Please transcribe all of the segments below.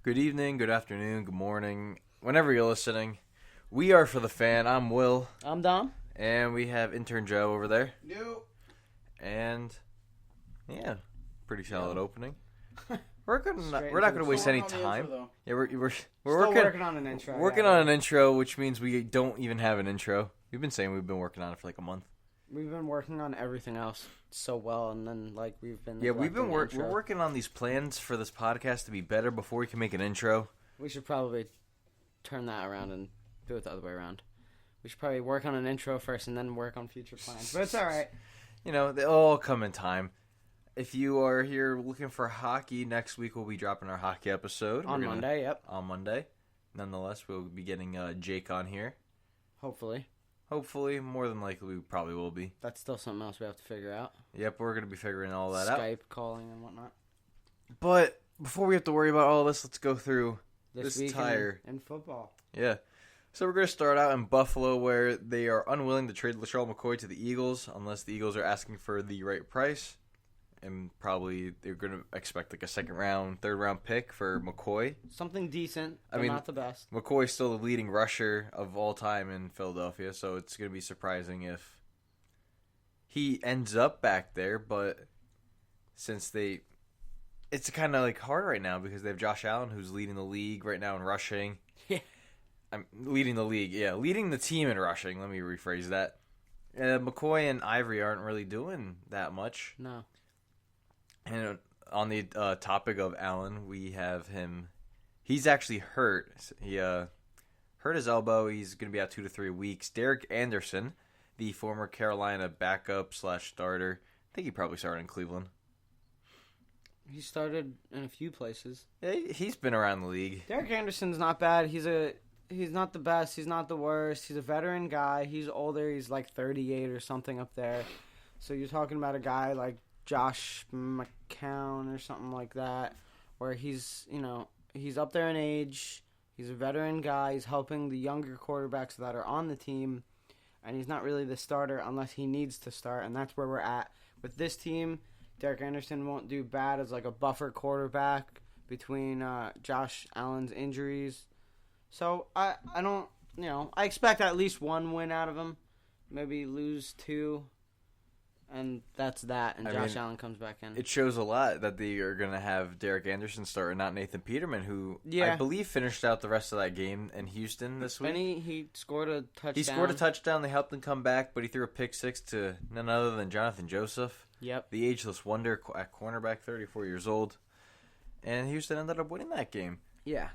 Good evening, good afternoon, good morning, whenever you're listening. We are For The Fan. I'm Will. I'm Dom. And we have intern Joe over there. Yo. And, yeah, pretty solid opening. We're not going to waste Still any working on the time. intro, Yeah, we're Still working on an intro. Working on an intro, which means we don't even have an intro. We've been saying we've been working on it for like a month. We've been working on everything else so well, and then we've been we're working on these plans for this podcast to be better before we can make an intro. We should probably turn that around and do it the other way around. We should probably work on an intro first and then work on future plans. But it's all right. You know, they all come in time. If you are here looking for hockey, next week we'll be dropping our hockey episode. On Monday, yep. On Monday. Nonetheless, we'll be getting Jake on here. Hopefully, more than likely, we probably will be. That's still something else we have to figure out. Yep, we're going to be figuring all that out. Skype calling and whatnot. But before we have to worry about all this, let's go through this week tire. In football. Yeah. So we're going to start out in Buffalo, where they are unwilling to trade LaShawn McCoy to the Eagles unless the Eagles are asking for the right price. And probably they're going to expect like a second-round, third-round pick for McCoy. Something decent, but not the best. McCoy's still the leading rusher of all time in Philadelphia, so it's going to be surprising if he ends up back there. But since it's kind of like hard right now because they have Josh Allen, who's leading the league right now in rushing. Yeah. I'm leading the league, yeah. Leading the team in rushing, let me rephrase that. McCoy and Ivory aren't really doing that much. No. And on the topic of Allen, we have him. He's actually hurt. He hurt his elbow. He's going to be out 2 to 3 weeks. Derek Anderson, the former Carolina backup / starter. I think he probably started in Cleveland. He started in a few places. Yeah, he's been around the league. Derek Anderson's not bad. He's not the best. He's not the worst. He's a veteran guy. He's older. He's like 38 or something up there. So you're talking about a guy like Josh McCown or something like that, where he's up there in age. He's a veteran guy. He's helping the younger quarterbacks that are on the team, and he's not really the starter unless he needs to start, and that's where we're at. With this team, Derek Anderson won't do bad as like a buffer quarterback between Josh Allen's injuries. So I don't, I expect at least one win out of him, maybe lose 2. And that's that, and Josh Allen comes back in. It shows a lot that they are going to have Derek Anderson start and not Nathan Peterman, who I believe finished out the rest of that game in Houston this week. And he scored a touchdown. He scored a touchdown. They helped him come back, but he threw a pick 6 to none other than Jonathan Joseph. Yep. The ageless wonder at cornerback, 34 years old. And Houston ended up winning that game. Yeah.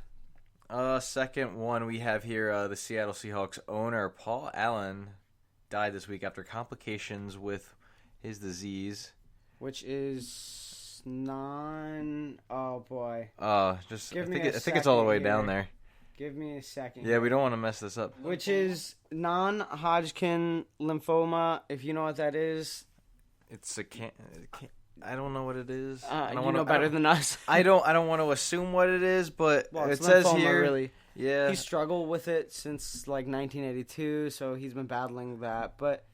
Second one we have here, the Seattle Seahawks owner, Paul Allen, died this week after complications with his disease, which is oh boy. I think it's all the way down there. Give me a second. Yeah, we don't want to mess this up. Which is non-Hodgkin lymphoma, if you know what that is. It's I don't know what it is. You know better than us. I don't want to assume what it is, but it says lymphoma, here. Really. Yeah. He struggled with it since like 1982, so he's been battling that, but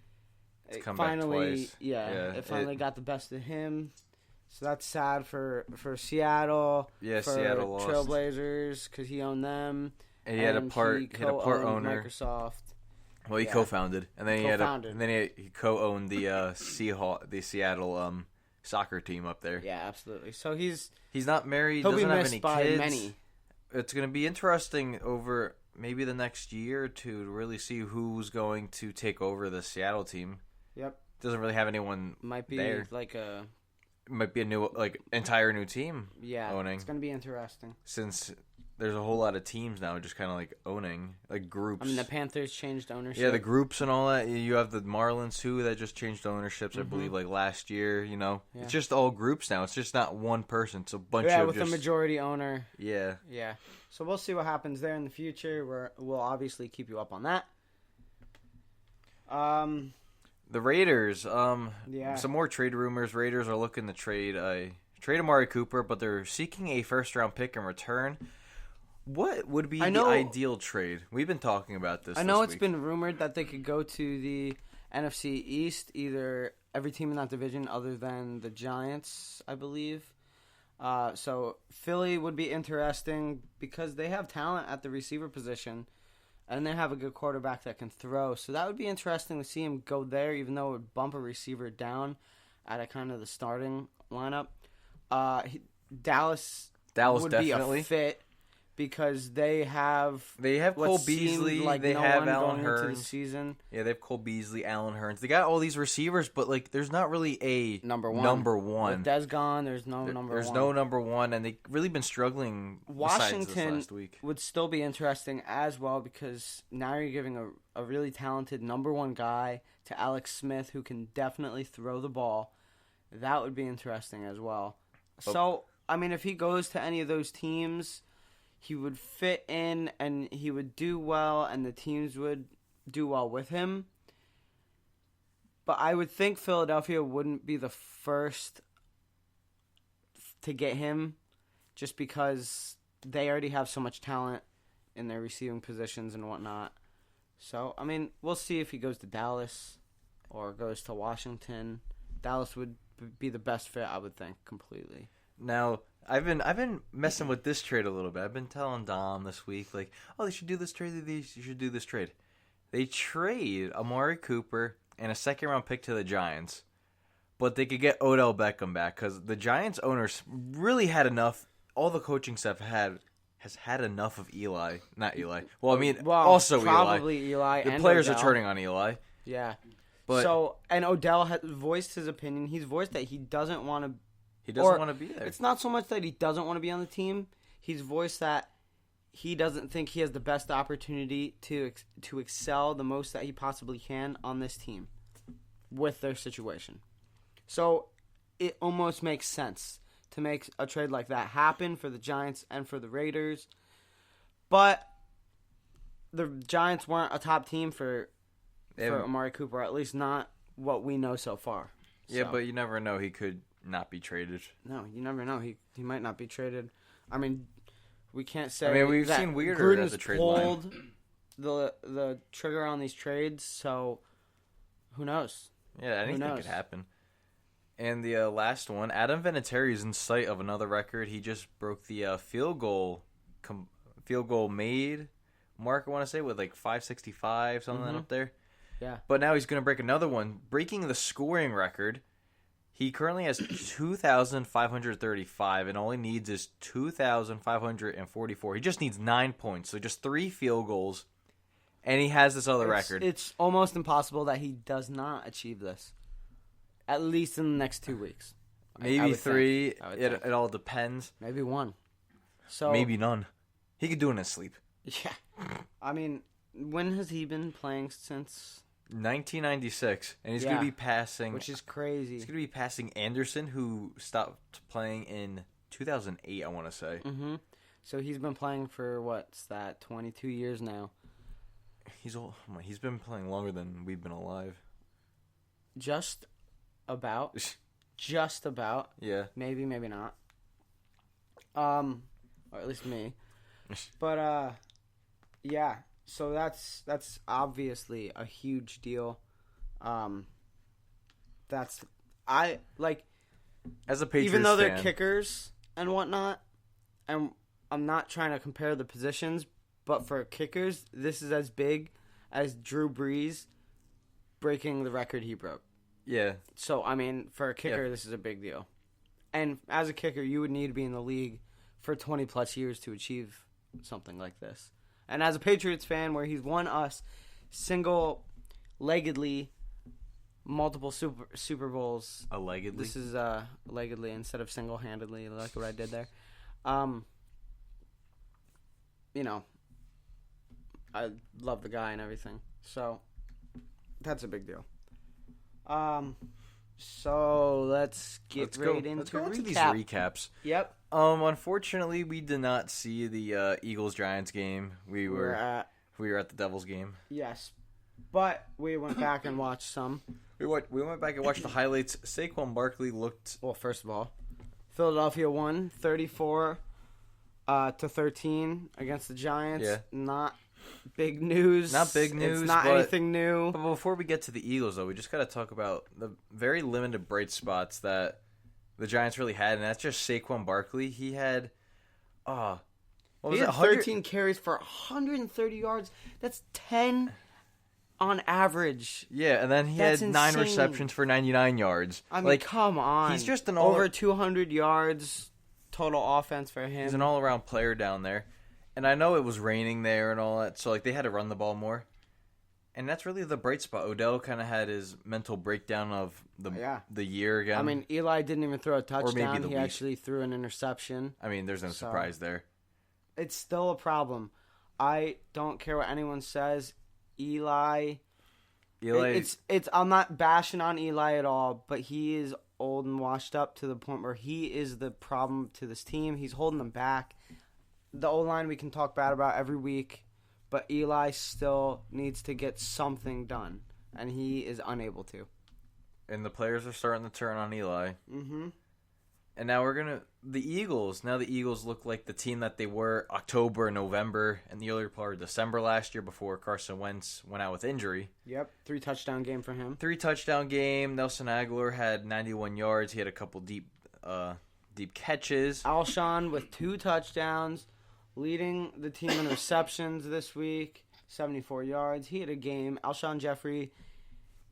it's come back twice. It finally got the best of him. So that's sad for Seattle. Yeah, for Seattle lost. Trailblazers because he owned them. And he had a part owner. Microsoft. Well, he co-founded, and then he co-owned the Seattle soccer team up there. Yeah, absolutely. So he's not married. He'll doesn't be have missed any by kids. many. It's going to be interesting over maybe the next year or two to really see who's going to take over the Seattle team. Yep. Doesn't really have anyone Might be there. Might be a new, entire new team owning. It's going to be interesting. Since there's a whole lot of teams now just kind of owning, groups. I mean, the Panthers changed ownership. Yeah, the groups and all that. You have the Marlins, too, that just changed ownerships, I believe, last year, Yeah. It's just all groups now. It's just not one person. It's a bunch of with a majority owner. Yeah. Yeah. So we'll see what happens there in the future. We'll obviously keep you up on that. The Raiders, some more trade rumors. Raiders are looking to trade Amari Cooper, but they're seeking a first-round pick in return. What would be the ideal trade? We've been talking about this. I know it's been rumored that they could go to the NFC East, either every team in that division other than the Giants, I believe. So Philly would be interesting because they have talent at the receiver position, and they have a good quarterback that can throw. So that would be interesting to see him go there, even though it would bump a receiver down at a kind of the starting lineup. Dallas would definitely be a fit because they have Cole Beasley, like they no have one Allen going into the Hurns. season. Yeah, they have Cole Beasley, Allen Hurns. They got all these receivers, but like, there's not really a Number one. With Dez gone, there's no number There's one. no number one, and they've really been struggling. Besides this Washington last week. would still be interesting as well because now you're giving a really talented number one guy to Alex Smith who can definitely throw the ball. That would be interesting as well. So, I mean, if he goes to any of those teams, he would fit in and he would do well and the teams would do well with him. But I would think Philadelphia wouldn't be the first to get him just because they already have so much talent in their receiving positions and whatnot. So, I mean, we'll see if he goes to Dallas or goes to Washington. Dallas would be the best fit, I would think, completely. Now, I've been messing with this trade a little bit. I've been telling Dom this week, like, oh, they should do this trade. You should do this trade. They trade Amari Cooper and a second-round pick to the Giants, but they could get Odell Beckham back because the Giants owners really had enough. All the coaching staff has had enough of Eli. Not Eli. Well, I mean, also probably Eli. The and players Odell. are turning on Eli. Yeah. But and Odell has voiced his opinion. He's voiced that he doesn't want to. He doesn't want to be there. It's not so much that he doesn't want to be on the team. He's voiced that he doesn't think he has the best opportunity to excel the most that he possibly can on this team with their situation. So it almost makes sense to make a trade like that happen for the Giants and for the Raiders. But the Giants weren't a top team for Amari Cooper, at least not what we know so far. Yeah, but you never know. He could not be traded. No, you never know. He might not be traded. I mean, we can't say. I mean, we've that seen weirder Gruden's at the trade pulled line. the trigger on these trades, so who knows? Yeah, anything could happen. And the last one, Adam Vinatieri is in sight of another record. He just broke the field goal made mark, I want to say, with like 565, something up there. Yeah. But now he's going to break another one, breaking the scoring record. He currently has 2,535 and all he needs is 2,544. He just needs 9 points, so just 3 field goals, and he has this other record. It's almost impossible that he does not achieve this, at least in the next 2 weeks. Maybe 3. It all depends. Maybe 1. So maybe none. He could do it in his sleep. Yeah. I mean, when has he been playing since? 1996, and he's going to be passing, which is crazy. He's going to be passing Anderson, who stopped playing in 2008, I want to say. Mm-hmm. So he's been playing for, 22 years now. He's been playing longer than we've been alive. Just about. Just about. Yeah. Maybe not. Or at least me. But, yeah. So that's obviously a huge deal. As a Patriots even though they're kickers and whatnot, and I'm not trying to compare the positions, but for kickers, this is as big as Drew Brees breaking the record he broke. Yeah. So I mean, for a kicker, this is a big deal. And as a kicker, you would need to be in the league for 20 plus years to achieve something like this. And as a Patriots fan, where he's won us single-leggedly multiple Super Bowls. Allegedly? This is leggedly instead of single-handedly, like what I did there. I love the guy and everything. So, that's a big deal. So, let's go into these recaps. Yep. Unfortunately, we did not see the Eagles-Giants game. We were at the Devils game. Yes, but we went back and watched some. We went back and watched the highlights. Saquon Barkley looked. Well, first of all, Philadelphia won 34-13 against the Giants. Yeah. Not big news. Not big news. It's not anything new. But before we get to the Eagles, though, we just got to talk about the very limited bright spots that the Giants really had, and that's just Saquon Barkley. He had, what was He it? had 13 carries for 130 yards. That's 10 on average. Yeah, and then he That's had 9 insane. receptions for 99 yards. I mean, come on. He's just an over 200 yards total offense for him. He's an all-around player down there. And I know it was raining there and all that, so they had to run the ball more. And that's really the bright spot. Odell kind of had his mental breakdown of the year again. I mean, Eli didn't even throw a touchdown. He week. actually threw an interception. I mean, there's no surprise there. It's still a problem. I don't care what anyone says. Eli, I'm not bashing on Eli at all, but he is old and washed up to the point where he is the problem to this team. He's holding them back. The O-line we can talk bad about every week, but Eli still needs to get something done, and he is unable to. And the players are starting to turn on Eli. Mm-hmm. And now the Eagles. Now the Eagles look like the team that they were October and November and the earlier part of December last year before Carson Wentz went out with injury. Yep, 3-touchdown game for him. 3-touchdown game. Nelson Aguilar had 91 yards. He had a couple deep catches. Alshon with 2 touchdowns, leading the team in receptions this week, 74 yards. He had a game. Alshon Jeffrey,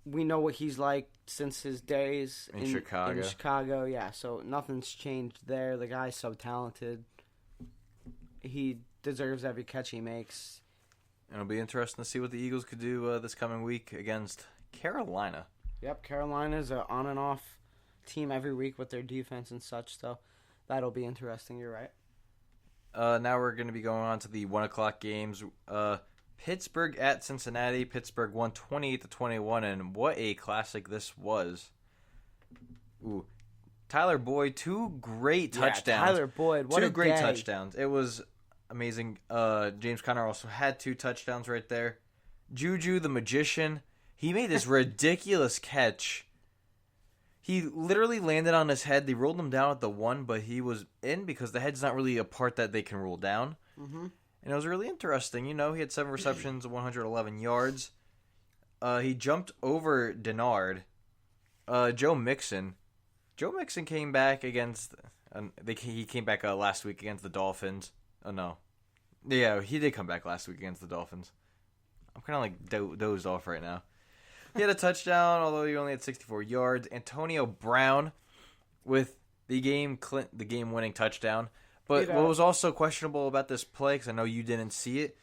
we know what he's like since his days in Chicago. In Chicago, yeah. So nothing's changed there. The guy's so talented. He deserves every catch he makes. And it'll be interesting to see what the Eagles could do this coming week against Carolina. Yep, Carolina's an on and off team every week with their defense and such. So that'll be interesting. You're right. Now we're going to be going on to the 1 o'clock games. Pittsburgh at Cincinnati. Pittsburgh won 28-21, and what a classic this was. Ooh. Tyler Boyd, 2 great touchdowns. Yeah, Tyler Boyd, what 2 a great day. touchdowns. It was amazing. James Conner also had 2 touchdowns right there. Juju, the magician, he made this ridiculous catch. He literally landed on his head. They rolled him down at the 1, but he was in because the head's not really a part that they can roll down. Mm-hmm. And it was really interesting. He had 7 receptions, 111 yards. He jumped over Denard. Joe Mixon came back against... he came back last week against the Dolphins. Oh, no. Yeah, he did come back last week against the Dolphins. I'm kind of like dozed off right now. He had a touchdown, although he only had 64 yards. Antonio Brown with the game-winning touchdown. But what was also questionable about this play, because I know you didn't see it,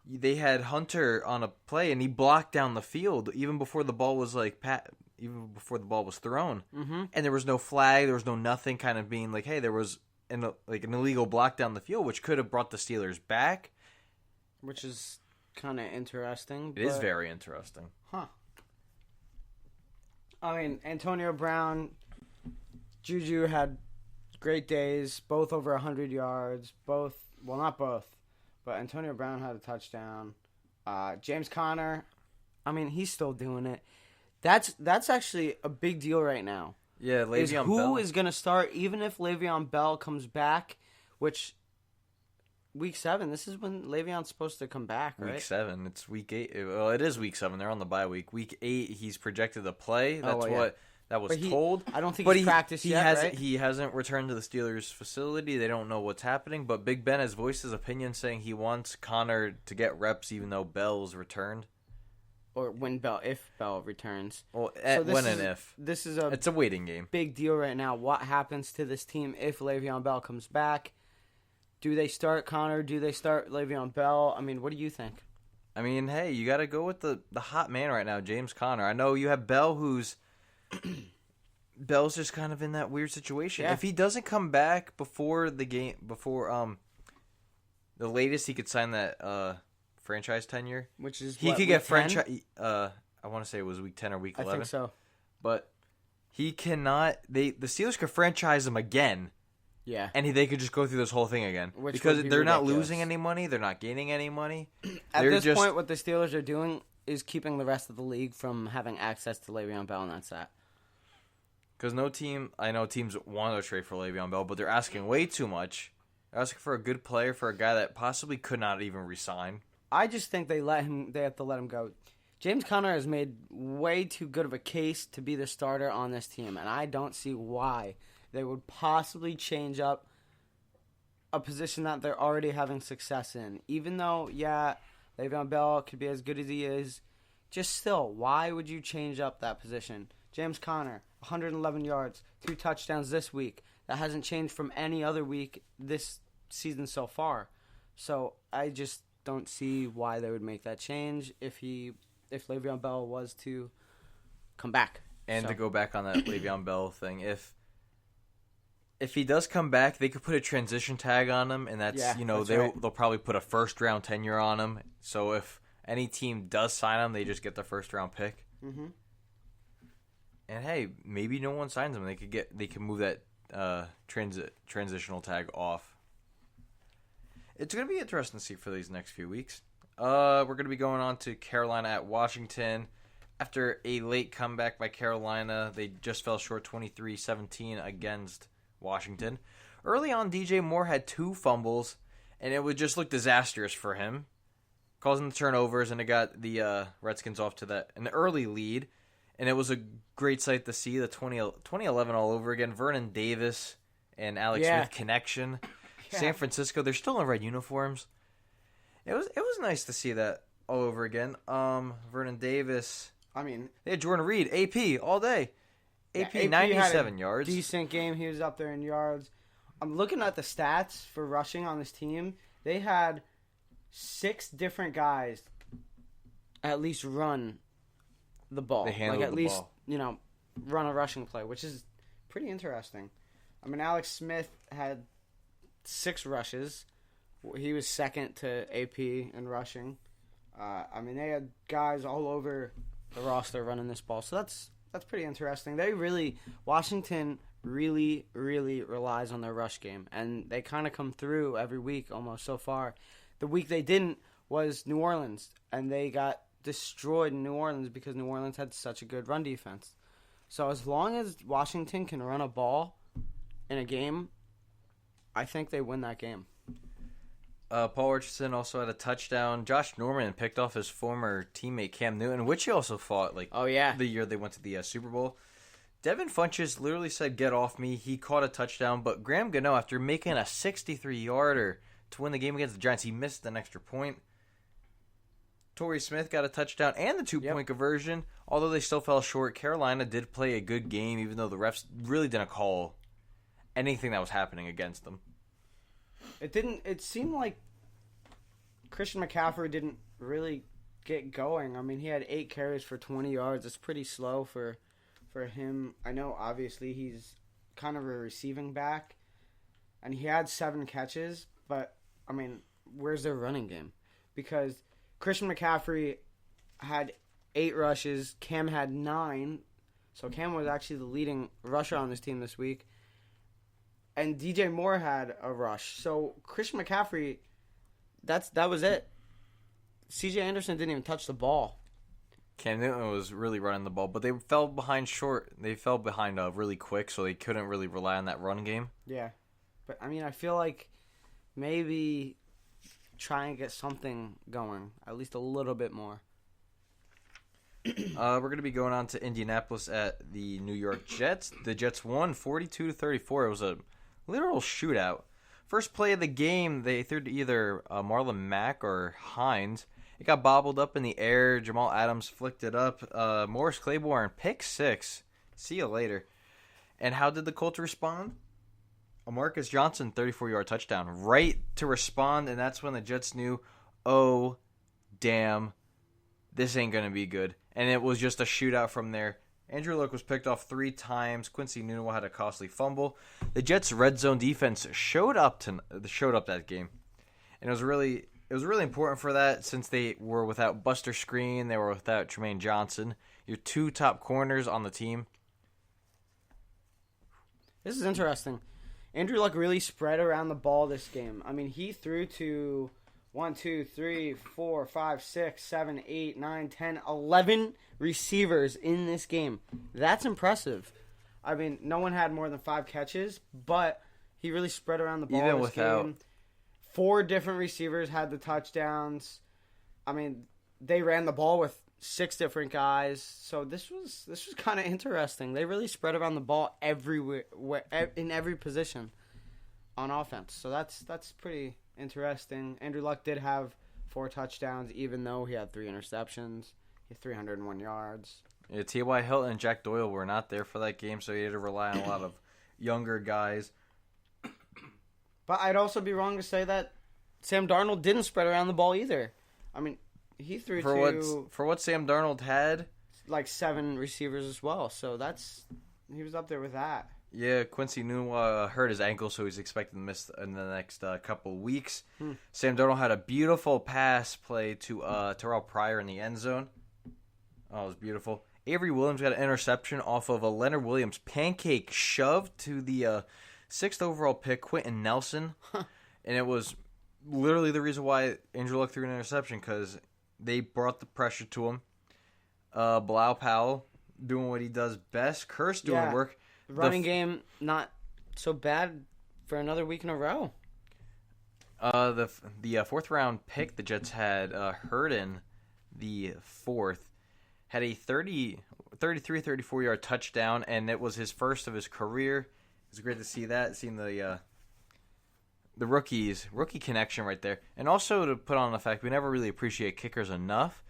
they had Hunter on a play, and he blocked down the field even before the ball was thrown. Mm-hmm. And there was no flag, there was no nothing, kind of being like, hey, there was an illegal block down the field, which could have brought the Steelers back. Which is kind of interesting. It is very interesting. Huh. I mean, Antonio Brown, Juju had great days, both over 100 yards. Not both, but Antonio Brown had a touchdown. James Conner, I mean, he's still doing it. That's actually a big deal right now. Yeah, Le'Veon Bell. Who is going to start, even if Le'Veon Bell comes back, which week 7, this is when Le'Veon's supposed to come back, right? Week 7, it's week 8. Well, it is week 7. They're on the bye week. Week 8, he's projected to play. That's that was told. I don't think he's practiced yet, right? He hasn't returned to the Steelers facility. They don't know what's happening. But Big Ben has voiced his opinion, saying he wants Connor to get reps, even though Bell's returned. Or if Bell returns. Well, if. This is it's a waiting game. Big deal right now. What happens to this team if Le'Veon Bell comes back? Do they start Connor? Do they start Le'Veon Bell? I mean, what do you think? I mean, hey, you got to go with the hot man right now, James Conner. I know you have Bell, Bell's just kind of in that weird situation. Yeah. If he doesn't come back before the game, the latest he could sign that franchise tenure, which is he could get franchise. I want to say it was week 10 or week 11. I think so, but he cannot. The Steelers could franchise him again. Yeah, and they could just go through this whole thing again because they're not losing any money. They're not gaining any money. At this point, what the Steelers are doing is keeping the rest of the league from having access to Le'Veon Bell, and that's that. Because I know teams want to trade for Le'Veon Bell, but they're asking way too much. They're asking for a good player for a guy that possibly could not even resign. I just think they have to let him go. James Conner has made way too good of a case to be the starter on this team, and I don't see why they would possibly change up a position that they're already having success in. Even though, yeah, Le'Veon Bell could be as good as he is, just still, why would you change up that position? James Conner, 111 yards, 2 touchdowns this week. That hasn't changed from any other week this season so far. So I just don't see why they would make that change if Le'Veon Bell was to come back. And to go back on that Le'Veon Bell thing, if he does come back, they could put a transition tag on him, and that's they'll probably put a first round tenure on him. So if any team does sign him, they just get the first round pick. Mm-hmm. And hey, maybe no one signs him. They can move that transitional tag off. It's going to be interesting to see for these next few weeks. We're going to be going on to Carolina at Washington. After a late comeback by Carolina, they just fell short 23-17 against Washington. Early on, DJ Moore had 2 fumbles, and it would just look disastrous for him, causing the turnovers, and it got the Redskins off to an early lead. And it was a great sight to see the 2011 all over again. Vernon Davis and Alex Smith connection. Yeah. San Francisco, they're still in red uniforms. It was nice to see that all over again. Vernon Davis. I mean, they had Jordan Reed, AP all day. AP 97 yards. Decent game. He was up there in yards. I'm looking at the stats for rushing on this team. They had 6 different guys at least run the ball. They handled at the least, ball. Run a rushing play, which is pretty interesting. I mean, Alex Smith had 6 rushes. He was second to AP in rushing. They had guys all over the roster running this ball. So that's pretty interesting. Washington really, really relies on their rush game. And they kind of come through every week almost so far. The week they didn't was New Orleans. And they got destroyed in New Orleans because New Orleans had such a good run defense. So as long as Washington can run a ball in a game, I think they win that game. Paul Richardson also had a touchdown. Josh Norman picked off his former teammate Cam Newton, which he also fought the year they went to the Super Bowl. Devin Funchess literally said, "Get off me." He caught a touchdown, but Graham Gano, after making a 63-yarder to win the game against the Giants, he missed an extra point. Torrey Smith got a touchdown and the 2-point conversion. Although they still fell short, Carolina did play a good game, even though the refs really didn't call anything that was happening against them. It seemed like Christian McCaffrey didn't really get going. I mean, he had 8 carries for 20 yards. It's pretty slow for him. I know, obviously, he's kind of a receiving back, and he had 7 catches, but, I mean, where's their running game? Because Christian McCaffrey had 8 rushes. Cam had 9. So Cam was actually the leading rusher on this team this week. And DJ Moore had a rush. So Christian McCaffrey, that was it. CJ Anderson didn't even touch the ball. Cam Newton was really running the ball, but they fell behind short. They fell behind really quick, so they couldn't really rely on that run game. Yeah. But, I mean, I feel like maybe try and get something going, at least a little bit more. We're going to be going on to Indianapolis at the New York Jets. The Jets won 42-34. It was a literal shootout. First play of the game, they threw to either Marlon Mack or Hines. It got bobbled up in the air. Jamal Adams flicked it up. Morris Claiborne, pick 6. See you later. And how did the Colts respond? A Marcus Johnson 34-yard touchdown. Right to respond, and that's when the Jets knew, oh, damn, this ain't going to be good. And it was just a shootout from there. Andrew Luck was picked off 3 times. Quincy Nunez had a costly fumble. The Jets' red zone defense showed up that game, and it was really important for that since they were without Buster Screen, they were without Tremaine Johnson, your 2 top corners on the team. This is interesting. Andrew Luck really spread around the ball this game. I mean, he threw to 1, 2, 3, 4, 5, 6, 7, 8, 9, 10, 11 receivers in this game. That's impressive. I mean, no one had more than 5 catches, but he really spread around the ball even this without game. 4 different receivers had the touchdowns. I mean, they ran the ball with 6 different guys. So this was kind of interesting. They really spread around the ball everywhere, in every position on offense. So that's pretty interesting. Andrew Luck did have 4 touchdowns, even though he had 3 interceptions. He had 301 yards. Yeah, T.Y. Hilton and Jack Doyle were not there for that game, so he had to rely on a lot of younger guys. But I'd also be wrong to say that Sam Darnold didn't spread around the ball either. I mean, he threw for what Sam Darnold had, like 7 receivers as well. So he was up there with that. Yeah, Quincy Nunwa hurt his ankle, so he's expected to miss in the next couple weeks. Sam Darnold had a beautiful pass play to Terrell Pryor in the end zone. Oh, it was beautiful. Avery Williams got an interception off of a Leonard Williams pancake shove to the 6th overall pick, Quentin Nelson. And it was literally the reason why Andrew Luck threw an interception, because they brought the pressure to him. Bilal Powell doing what he does best. Curse doing work. The running game not so bad for another week in a row. The 4th round pick the Jets had, Hurden, the 4th, had a 34-yard touchdown, and it was his first of his career. It was great to see that, seeing the rookie connection right there. And also to put on the fact we never really appreciate kickers enough.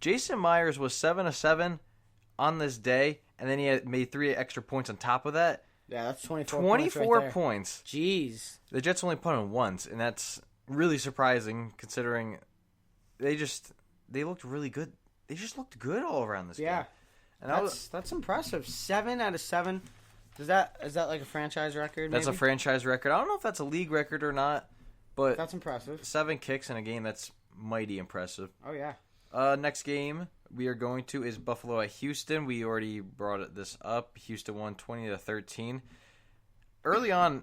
Jason Myers was 7-7 on this day, and then he had made 3 extra points on top of that. Yeah, that's 24 points. Jeez. The Jets only punted once, and that's really surprising considering they looked really good. They just looked good all around this game. Yeah. And that's impressive. 7 out of 7. Is that like a franchise record? That's maybe? a franchise record. I don't know if that's a league record or not, but that's impressive. 7 kicks in a game, that's mighty impressive. Oh yeah. Next game we are going to is Buffalo at Houston. We already brought this up. Houston won 20-13. Early on,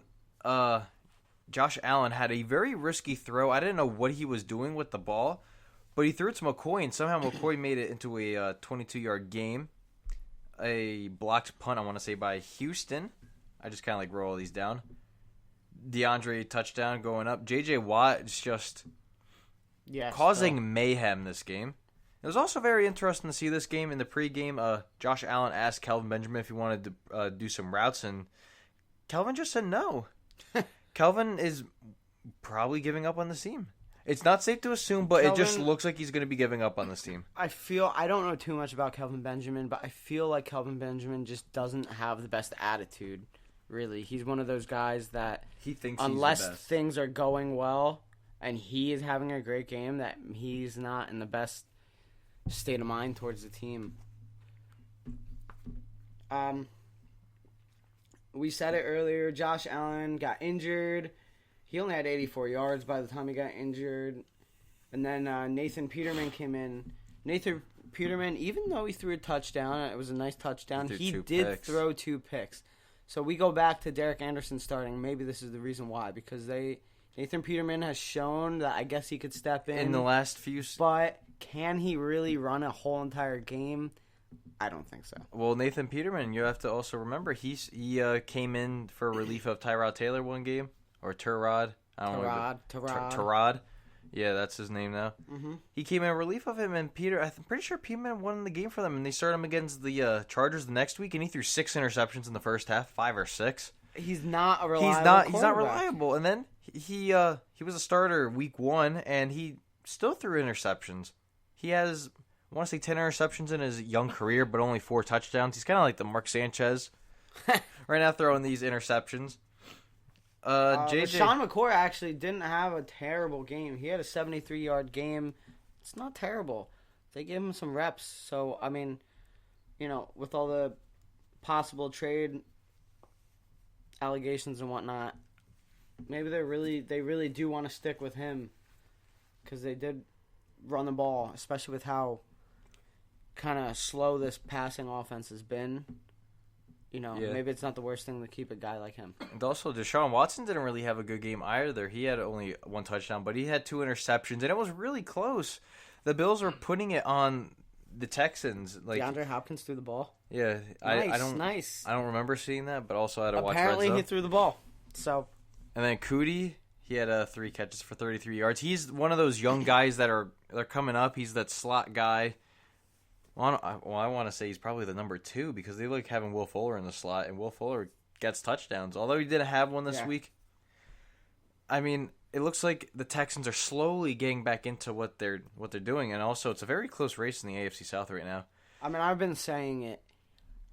Josh Allen had a very risky throw. I didn't know what he was doing with the ball, but he threw it to McCoy, and somehow McCoy made it into a 22-yard game. A blocked punt, I want to say, by Houston. I just kind of like roll all these down. DeAndre touchdown going up. J.J. Watt is just causing mayhem this game. It was also very interesting to see this game. In the pregame, Josh Allen asked Kelvin Benjamin if he wanted to do some routes, and Kelvin just said no. Kelvin is probably giving up on this team. It's not safe to assume, but it just looks like he's going to be giving up on this team. I don't know too much about Kelvin Benjamin, but I feel like Kelvin Benjamin just doesn't have the best attitude, really. He's one of those guys that he thinks unless things are going well and he is having a great game, that he's not in the best state of mind towards the team. We said it earlier, Josh Allen got injured. He only had 84 yards by the time he got injured. And then Nathan Peterman came in. Nathan Peterman, even though he threw a touchdown, it was a nice touchdown, he did throw 2 picks. So we go back to Derek Anderson starting. Maybe this is the reason why, because Nathan Peterman has shown that I guess he could step in the last few. But can he really run a whole entire game? I don't think so. Well, Nathan Peterman, you have to also remember he came in for relief of Tyrod Taylor one game. Or Tyrod. Tyrod. Yeah, that's his name now. Mm-hmm. He came in relief of him, and I'm pretty sure Peterman won the game for them, and they started him against the Chargers the next week, and he threw 6 interceptions in the first half, 5 or 6. He's not a reliable He's not reliable. And then he was a starter week 1, and he still threw interceptions. He has, I want to say, 10 interceptions in his young career, but only 4 touchdowns. He's kind of like the Mark Sanchez right now, throwing these interceptions. Sean McCoy actually didn't have a terrible game. He had a 73-yard game. It's not terrible. They gave him some reps. So, I mean, with all the possible trade allegations and whatnot, maybe they really do want to stick with him, because they did run the ball, especially with how kind of slow this passing offense has been. Maybe it's not the worst thing to keep a guy like him. And also, Deshaun Watson didn't really have a good game either. He had only 1 touchdown, but he had 2 interceptions, and it was really close. The Bills were putting it on the Texans. Like DeAndre Hopkins threw the ball. Yeah, Nice. I don't remember seeing that, but also I had to watch. Apparently, Red Zone. he threw the ball. So. And then Cootie, he had 3 catches for 33 yards. He's one of those young guys that are coming up. He's that slot guy. I want to say he's probably the number 2 because they like having Will Fuller in the slot, and Will Fuller gets touchdowns. Although he didn't have one this week. I mean, it looks like the Texans are slowly getting back into what they're doing, and also it's a very close race in the AFC South right now. I mean, I've been saying it.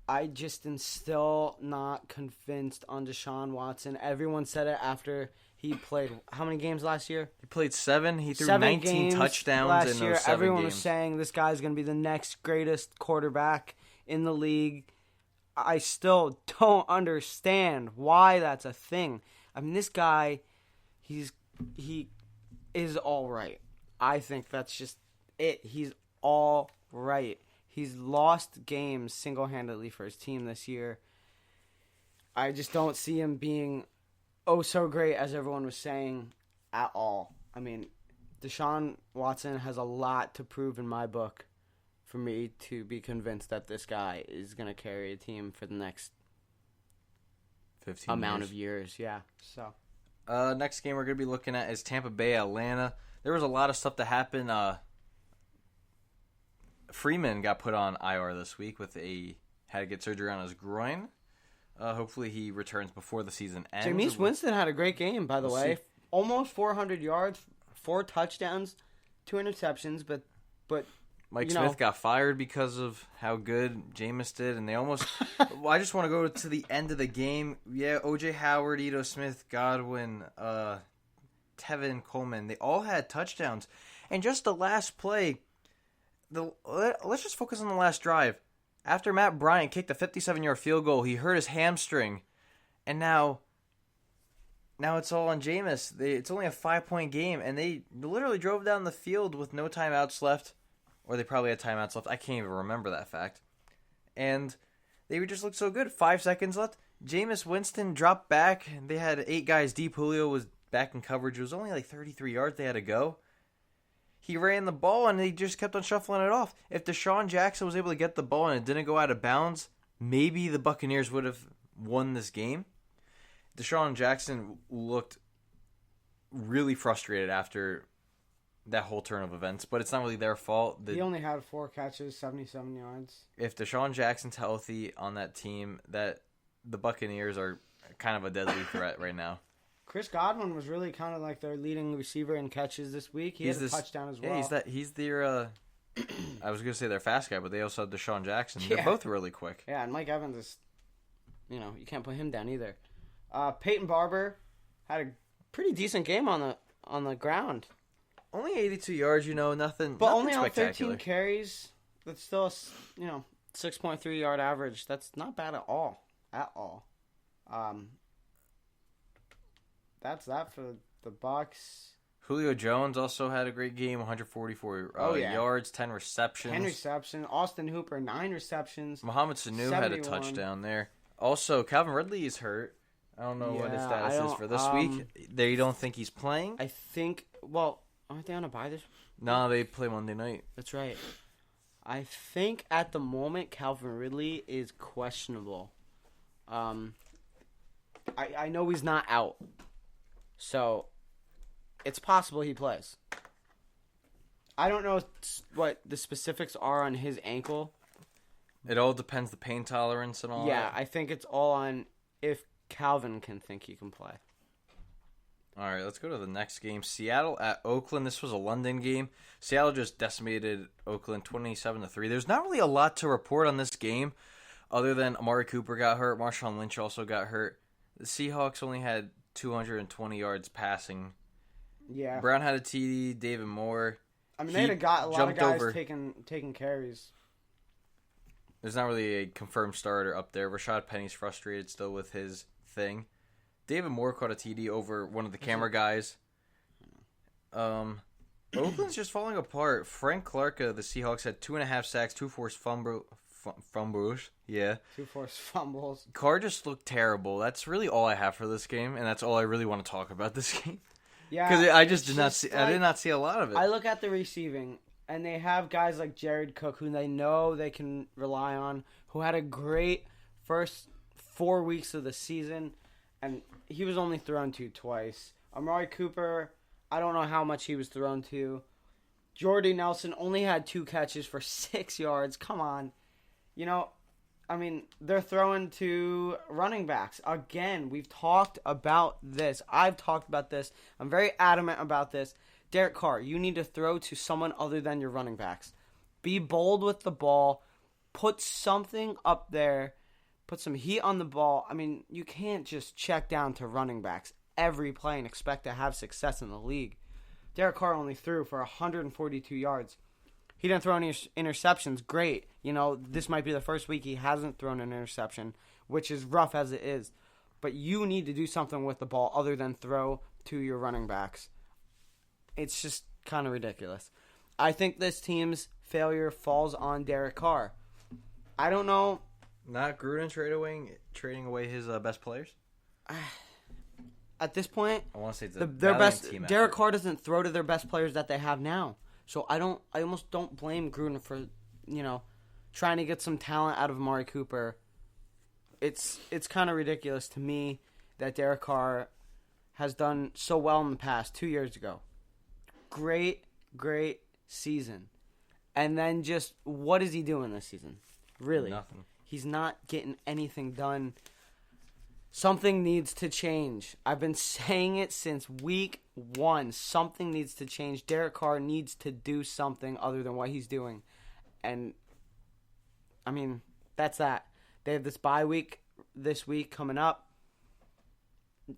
I just am still not convinced on Deshaun Watson. Everyone said it after he played how many games last year? He played 7. He threw 19 touchdowns last in year. those 7 Everyone games. was saying this guy's going to be the next greatest quarterback in the league. I still don't understand why that's a thing. I mean, this guy, he is all right. I think that's just it. He's all right. He's lost games single-handedly for his team this year. I just don't see him being so great as everyone was saying at all. I mean, Deshaun Watson has a lot to prove in my book for me to be convinced that this guy is going to carry a team for the next 15 amount of years. Yeah. So next game we're going to be looking at is Tampa Bay, Atlanta. There was a lot of stuff that happened. Freeman got put on IR this week had to get surgery on his groin. Hopefully he returns before the season ends. Jameis Winston had a great game, by the way. See. Almost 400 yards, 4 touchdowns, 2 interceptions, but Mike Smith got fired because of how good Jameis did, and they almost... well, I just want to go to the end of the game. Yeah, O.J. Howard, Ito Smith, Godwin, Tevin Coleman, they all had touchdowns. And just the last play... Let's just focus on the last drive. After Matt Bryant kicked a 57-yard field goal, he hurt his hamstring, and now it's all on Jameis. It's only a 5-point game, and they literally drove down the field with no timeouts left, or they probably had timeouts left. I can't even remember that fact. And they just looked so good. 5 seconds left. Jameis Winston dropped back. They had 8 guys deep. Julio was back in coverage. It was only like 33 yards they had to go. He ran the ball, and they just kept on shuffling it off. If Deshaun Jackson was able to get the ball and it didn't go out of bounds, maybe the Buccaneers would have won this game. Deshaun Jackson looked really frustrated after that whole turn of events, but it's not really their fault. He only had 4 catches, 77 yards. If Deshaun Jackson's healthy on that team, the Buccaneers are kind of a deadly threat right now. Chris Godwin was really kind of like their leading receiver in catches this week. He had a touchdown as well. Yeah, he's their, I was going to say their fast guy, but they also have Deshaun Jackson. They're both really quick. Yeah, and Mike Evans is, you can't put him down either. Peyton Barber had a pretty decent game on the ground. Only 82 yards, nothing. But nothing only on spectacular. 13 carries. That's still a 6.3 yard average. That's not bad at all. That's that for the Bucks. Julio Jones also had a great game, 144 yards, 10 receptions. 10 receptions. Austin Hooper, 9 receptions. Mohamed Sanu had a touchdown there. Also, Calvin Ridley is hurt. I don't know what his status is for this week. They don't think he's playing? I think, aren't they on a bye this week? No, they play Monday night. That's right. I think at the moment Calvin Ridley is questionable. I know he's not out. So, it's possible he plays. I don't know what the specifics are on his ankle. It all depends the pain tolerance and all Yeah, that. I think it's all on if Calvin can think he can play. All right, let's go to the next game. Seattle at Oakland. This was a London game. Seattle just decimated Oakland 27-3. There's not really a lot to report on this game other than Amari Cooper got hurt. Marshawn Lynch also got hurt. The Seahawks only had 220 yards passing. Yeah. Brown had a TD. David Moore. I mean, they had a lot of guys taking carries. There's not really a confirmed starter up there. Rashad Penny's frustrated still with his thing. David Moore caught a TD over one of the camera guys. Oakland's just falling apart. Frank Clark of the Seahawks had 2.5 sacks, 2 forced fumbles. Yeah. 2 forced fumbles. Carr just looked terrible. That's really all I have for this game, and that's all I really want to talk about this game. Yeah. Because I did not see a lot of it. I look at the receiving, and they have guys like Jared Cook, who they know they can rely on, who had a great first 4 weeks of the season, and he was only thrown to twice. Amari Cooper, I don't know how much he was thrown to. Jordy Nelson only had 2 catches for 6 yards. Come on. You know, I mean, they're throwing to running backs. Again, we've talked about this. I've talked about this. I'm very adamant about this. Derek Carr, you need to throw to someone other than your running backs. Be bold with the ball. Put something up there. Put some heat on the ball. I mean, you can't just check down to running backs every play and expect to have success in the league. Derek Carr only threw for 142 yards. He didn't throw any interceptions. Great. You know, this might be the first week he hasn't thrown an interception, which is rough as it is. But you need to do something with the ball other than throw to your running backs. It's just kind of ridiculous. I think this team's failure falls on Derek Carr. I don't know. Not Gruden trading away his best players? At this point, I want to say it's their best. Derek Carr doesn't throw to their best players that they have now. So I almost don't blame Gruden for, trying to get some talent out of Amari Cooper. It's kind of ridiculous to me that Derek Carr has done so well in the past 2 years ago. Great season. And then just, what is he doing this season? Really? Nothing. He's not getting anything done. Something needs to change. I've been saying it since week 1. Something needs to change. Derek Carr needs to do something other than what he's doing. And, I mean, that's that. They have this bye week this week coming up.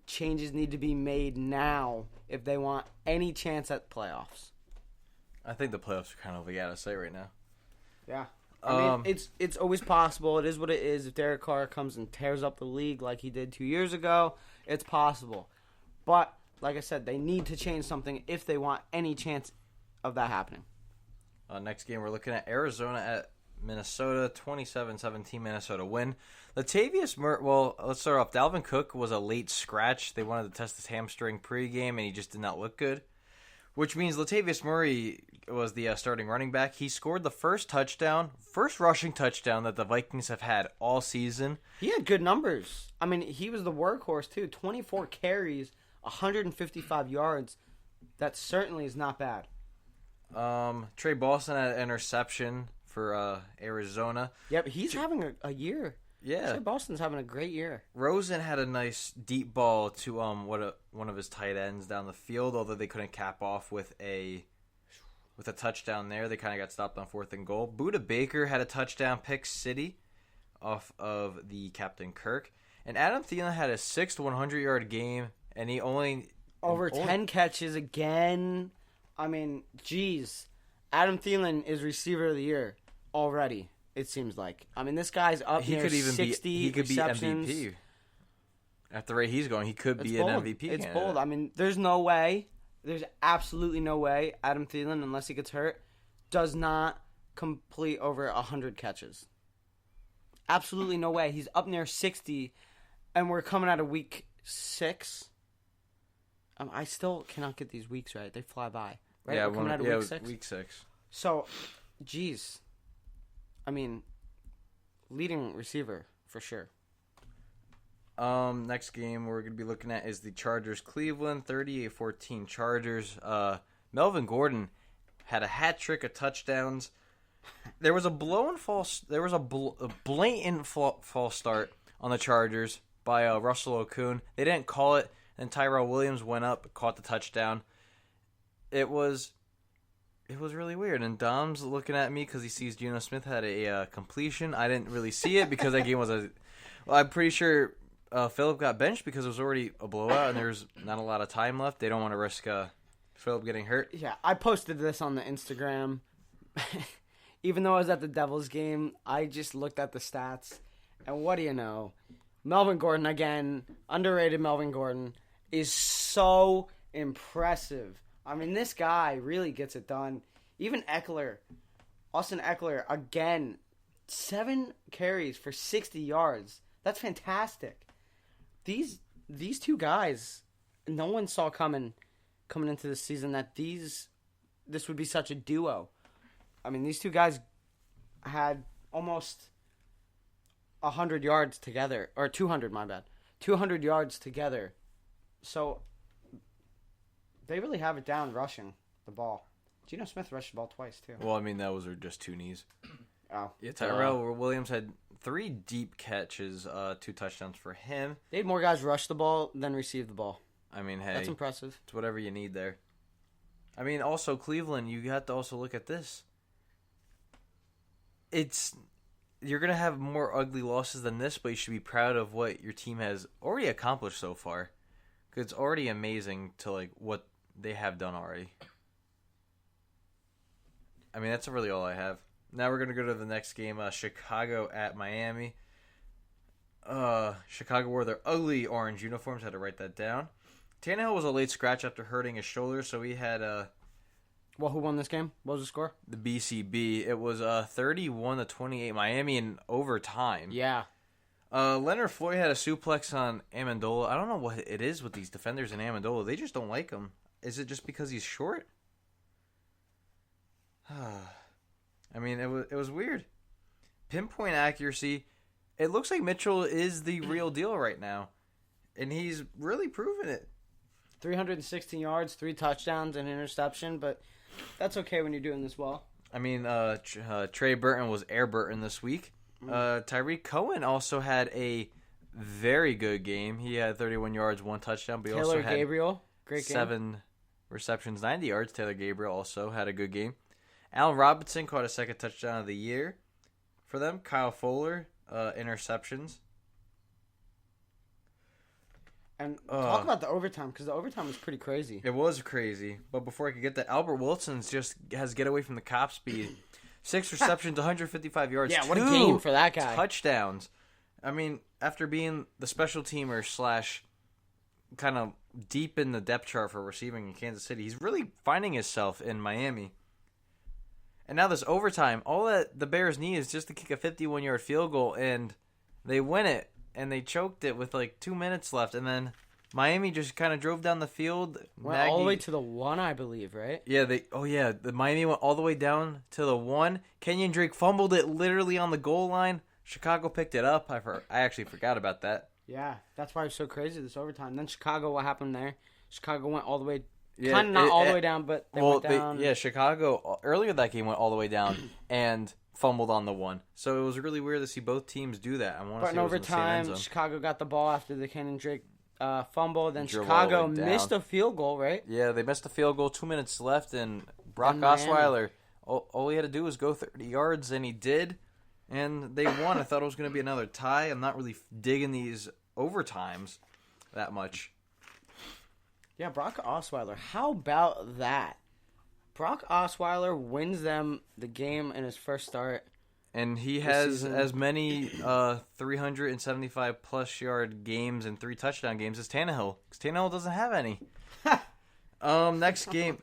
Changes need to be made now if they want any chance at playoffs. I think the playoffs are kind of out of sight right now. Yeah. I mean, it's always possible. It is what it is. If Derek Carr comes and tears up the league like he did 2 years ago, it's possible. But, like I said, they need to change something if they want any chance of that happening. Next game, we're looking at Arizona at Minnesota, 27-17 Minnesota win. Let's start off. Dalvin Cook was a late scratch. They wanted to test his hamstring pregame, and he just did not look good. Which means Latavius Murray was the starting running back. He scored the first rushing touchdown that the Vikings have had all season. He had good numbers. I mean, he was the workhorse, too. 24 carries, 155 yards. That certainly is not bad. Trey Boston had an interception for Arizona. Yep, he's having a year. Yeah. Trey Boston's having a great year. Rosen had a nice deep ball to one of his tight ends down the field, although they couldn't cap off with a touchdown there. They kind of got stopped on 4th and goal. Budda Baker had a touchdown pick city off of the Captain Kirk. And Adam Thielen had a 6th 100-yard game, and he only... Over 10 catches again. I mean, geez. Adam Thielen is receiver of the year already, it seems like. I mean, this guy's up near 60 He could be receptions. MVP. At the rate he's going, he could be an MVP It's candidate. bold. I mean, there's absolutely no way Adam Thielen, unless he gets hurt, does not complete over 100 catches. Absolutely no way. He's up near 60, and we're coming out of week 6. I still cannot get these weeks right. They fly by. Right? Yeah, we're coming out of week 6. Week 6. So, geez. I mean, leading receiver for sure. Next game we're going to be looking at is the Chargers-Cleveland, 38-14 Chargers. Melvin Gordon had a hat trick of touchdowns. There was a blatant false start on the Chargers by Russell Okung. They didn't call it, and Tyrell Williams went up, caught the touchdown. It was really weird, and Dom's looking at me because he sees Geno Smith had a completion. I didn't really see it because that game was I'm pretty sure Phillip got benched because it was already a blowout and there's not a lot of time left. They don't want to risk Phillip getting hurt. Yeah, I posted this on the Instagram. Even though I was at the Devils game, I just looked at the stats, and what do you know? Melvin Gordon, again, underrated Melvin Gordon, is so impressive. I mean, this guy really gets it done. Even Austin Eckler, again, 7 carries for 60 yards. That's fantastic. These two guys, no one saw coming into the season that this would be such a duo. I mean, these two guys had almost 100 yards together, or 200, my bad. 200 yards together. So they really have it down rushing the ball. Geno Smith rushed the ball twice, too. Well, I mean, those are just 2 knees. Oh. Yeah, Tyrell Williams had 3 deep catches, 2 touchdowns for him. They had more guys rush the ball than receive the ball. I mean, hey. That's impressive. It's whatever you need there. I mean, also, Cleveland, you have to also look at this. You're going to have more ugly losses than this, but you should be proud of what your team has already accomplished so far. Because it's already amazing to, like, what they have done already. I mean, that's really all I have. Now we're going to go to the next game, Chicago at Miami. Chicago wore their ugly orange uniforms. Had to write that down. Tannehill was a late scratch after hurting his shoulder, so he had Well, who won this game? What was the score? the BCB. It was 31-28 Miami in overtime. Yeah. Leonard Floyd had a suplex on Amendola. I don't know what it is with these defenders in Amendola. They just don't like him. Is it just because he's short? I mean, it was weird. Pinpoint accuracy. It looks like Mitchell is the real deal right now, and he's really proven it. 316 yards, 3 touchdowns, and an interception, but that's okay when you're doing this well. I mean, Trey Burton was Air Burton this week. Tyreek Cohen also had a very good game. He had 31 yards, 1 touchdown, but he also had Gabriel, great game. 7 receptions, 90 yards. Taylor Gabriel also had a good game. Allen Robinson caught a second touchdown of the year for them. Kyle Fuller, interceptions. And talk about the overtime, because the overtime was pretty crazy. It was crazy. But before I could get that, Albert Wilson's just has get away from the cop speed. 6 receptions, 155 yards. Yeah, what a 2 game for that guy. touchdowns. I mean, after being the special teamer / kind of deep in the depth chart for receiving in Kansas City, he's really finding himself in Miami. And now this overtime, all that the Bears need is just to kick a 51-yard field goal, and they win it. And they choked it with like 2 minutes left, and then Miami just kind of drove down the field. Went all the way to the 1, I believe, right? Yeah, the Miami went all the way down to the 1. Kenyon Drake fumbled it literally on the goal line. Chicago picked it up. I actually forgot about that. Yeah, that's why it was so crazy this overtime. Then Chicago, what happened there? Chicago went all the way, Yeah, kind of not all the way down, but they went down. Chicago earlier that game went all the way down and fumbled on the 1. So it was really weird to see both teams do that. I want to But see in it was in the same end overtime, zone. Chicago got the ball after the Kenyon Drake fumble. Then Drove all the Chicago way down. missed a field goal, right? Yeah, they missed a field goal, 2 minutes left, and Brock And Miami. Osweiler, all he had to do was go 30 yards, and he did, and they won. I thought it was going to be another tie. I'm not really digging these overtimes that much. Yeah, Brock Osweiler. How about that? Brock Osweiler wins them the game in his first start. And he has as many 375-plus yard games and 3 touchdown games as Tannehill. Because Tannehill doesn't have any. Next game,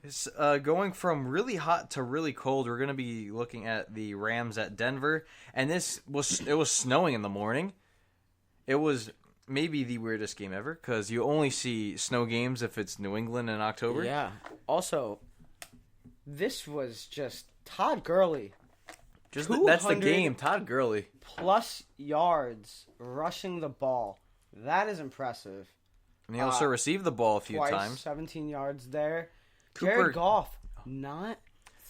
going from really hot to really cold, we're going to be looking at the Rams at Denver. And it was snowing in the morning. It was maybe the weirdest game ever because you only see snow games if it's New England in October. Yeah. Also, this was just Todd Gurley. That's the game, Todd Gurley. Plus yards rushing the ball. That is impressive. And he also received the ball a few Twice, times. 17 yards there. Cooper Jared Goff not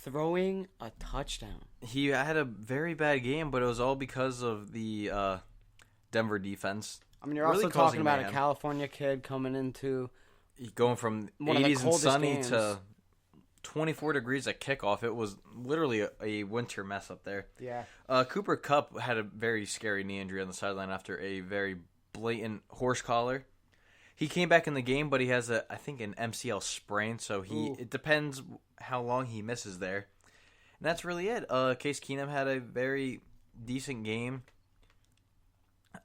throwing a touchdown. He had a very bad game, but it was all because of the Denver defense. I mean, you're Really also talking about mayhem. a California kid coming into Going from one of the 80s and coldest sunny games. to 24 degrees at kickoff. It was literally a winter mess up there. Yeah. Cooper Kupp had a very scary knee injury on the sideline after a very blatant horse collar. He came back in the game, but he has I think an MCL sprain, so it depends how long he misses there. And that's really it. Case Keenum had a very decent game.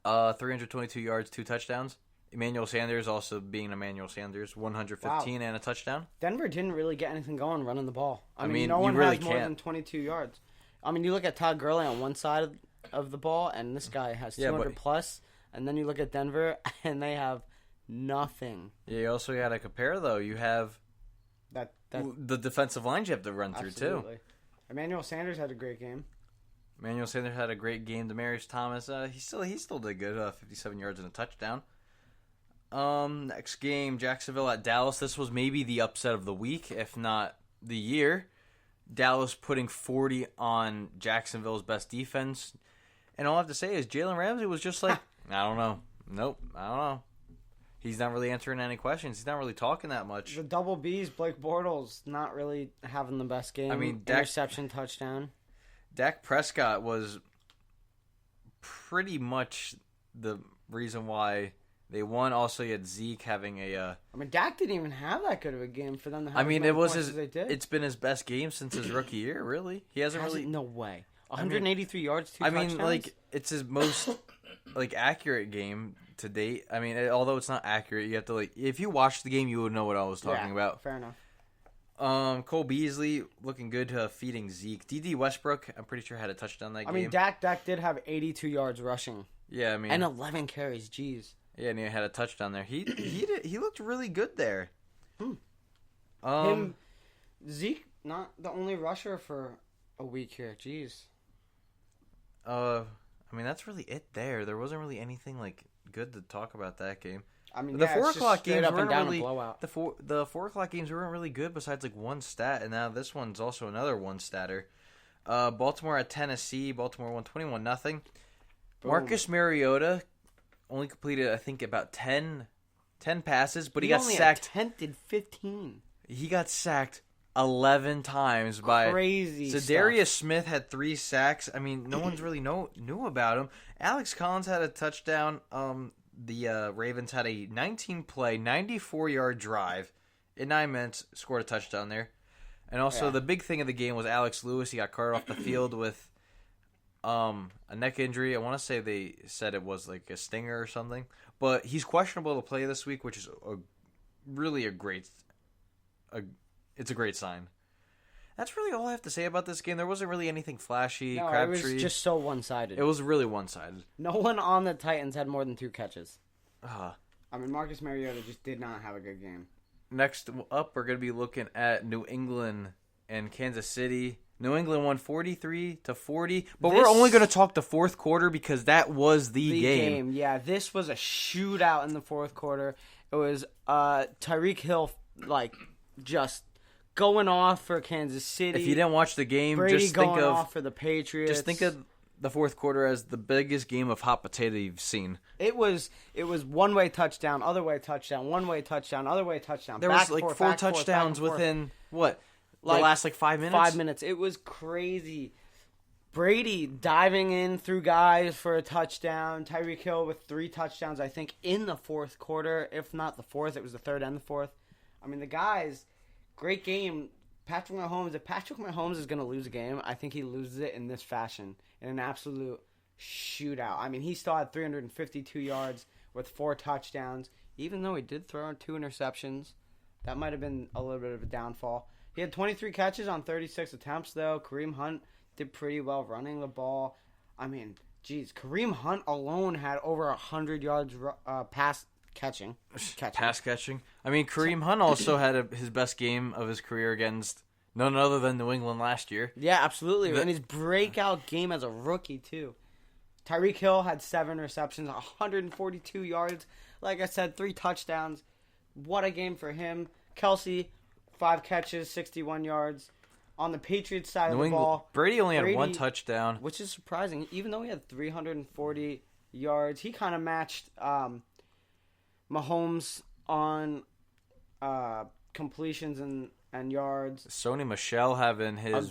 322 yards, 2 touchdowns. Emmanuel Sanders also being Emmanuel Sanders, 115 and a touchdown. Denver didn't really get anything going running the ball. I mean, mean, no you one really has more can't. than 22 yards. I mean, you look at Todd Gurley on one side of the ball, and this guy has 200 plus. And then you look at Denver, and they have nothing. Yeah, you also got to compare, though. You have That the defensive lines you have to run through, too. Emmanuel Sanders had a great game. Emmanuel Sanders had a great game. Demaryius Thomas, he still did good, 57 yards and a touchdown. Next game, Jacksonville at Dallas. This was maybe the upset of the week, if not the year. Dallas putting 40 on Jacksonville's best defense. And all I have to say is Jalen Ramsey was just like, I don't know. Nope, I don't know. He's not really answering any questions. He's not really talking that much. The double B's, Blake Bortles, not really having the best game. I mean, interception, touchdown. Dak Prescott was pretty much the reason why they won. Also, you had Zeke having a. I mean, Dak didn't even have that good of a game for them to have. I mean, as it was points his. as they did. It's been his best game since his rookie year. Really, he hasn't really. No way. 183 yards, 2 I touchdowns. mean, like it's his most accurate game to date. I mean, although it's not accurate, you have to if you watch the game, you would know what I was talking about. Fair enough. Cole Beasley looking good feeding Zeke. D.D. Westbrook, I'm pretty sure had a touchdown that game. I mean, Dak did have 82 yards rushing. Yeah, I mean, and 11 carries. Jeez. Yeah, and he had a touchdown there. He looked really good there. Zeke, not the only rusher for a week here. Jeez. I mean, that's really it there. There wasn't really anything good to talk about that game. I mean, the 4 o'clock games weren't really blowout. The 4 o'clock games weren't really good besides one stat, and now this one's also another one statter. Baltimore at Tennessee. Baltimore won 21-0. Marcus Mariota only completed, I think, about 10 passes, but he got sacked. Attempted 15. He got sacked 11 times by crazy. So Darius Smith had 3 sacks. I mean, no one's really knew about him. Alex Collins had a touchdown. The Ravens had a 19-play, 94-yard drive in 9 minutes, scored a touchdown there. And also the big thing of the game was Alex Lewis. He got carted off the field with a neck injury. I want to say they said it was a stinger or something. But he's questionable to play this week, which is really a great sign. That's really all I have to say about this game. There wasn't really anything flashy. No, Crabtree. It was just so one-sided. It was really one-sided. No one on the Titans had more than 2 catches. I mean, Marcus Mariota just did not have a good game. Next up, we're going to be looking at New England and Kansas City. New England won 43-40, but we're only going to talk the fourth quarter because that was the game. Yeah, this was a shootout in the fourth quarter. It was Tyreek Hill just going off for Kansas City. If you didn't watch the game, Brady just think going off for the Patriots. Just think of the fourth quarter as the biggest game of hot potato you've seen. It was one-way touchdown, other-way touchdown, one-way touchdown, other-way touchdown. There was 4 touchdowns within what? The last 5 minutes? 5 minutes. It was crazy. Brady diving in through guys for a touchdown. Tyreek Hill with 3 touchdowns, I think, in the fourth quarter. If not the fourth, it was the third and the fourth. I mean, the guys, great game. Patrick Mahomes, if Patrick Mahomes is going to lose a game, I think he loses it in this fashion, in an absolute shootout. I mean, he still had 352 yards with 4 touchdowns, even though he did throw in 2 interceptions. That might have been a little bit of a downfall. He had 23 catches on 36 attempts, though. Kareem Hunt did pretty well running the ball. I mean, geez, Kareem Hunt alone had over 100 yards pass catching. Pass catching. I mean, Kareem Hunt also had his best game of his career against none other than New England last year. Yeah, absolutely. And his breakout game as a rookie, too. Tyreek Hill had 7 receptions, 142 yards. Like I said, 3 touchdowns. What a game for him. Kelsey, 5 catches, 61 yards. On the Patriots side of the ball, Brady only had 1 touchdown. Which is surprising. Even though he had 340 yards, he kind of matched Mahomes on completions and yards. Sony Michel having his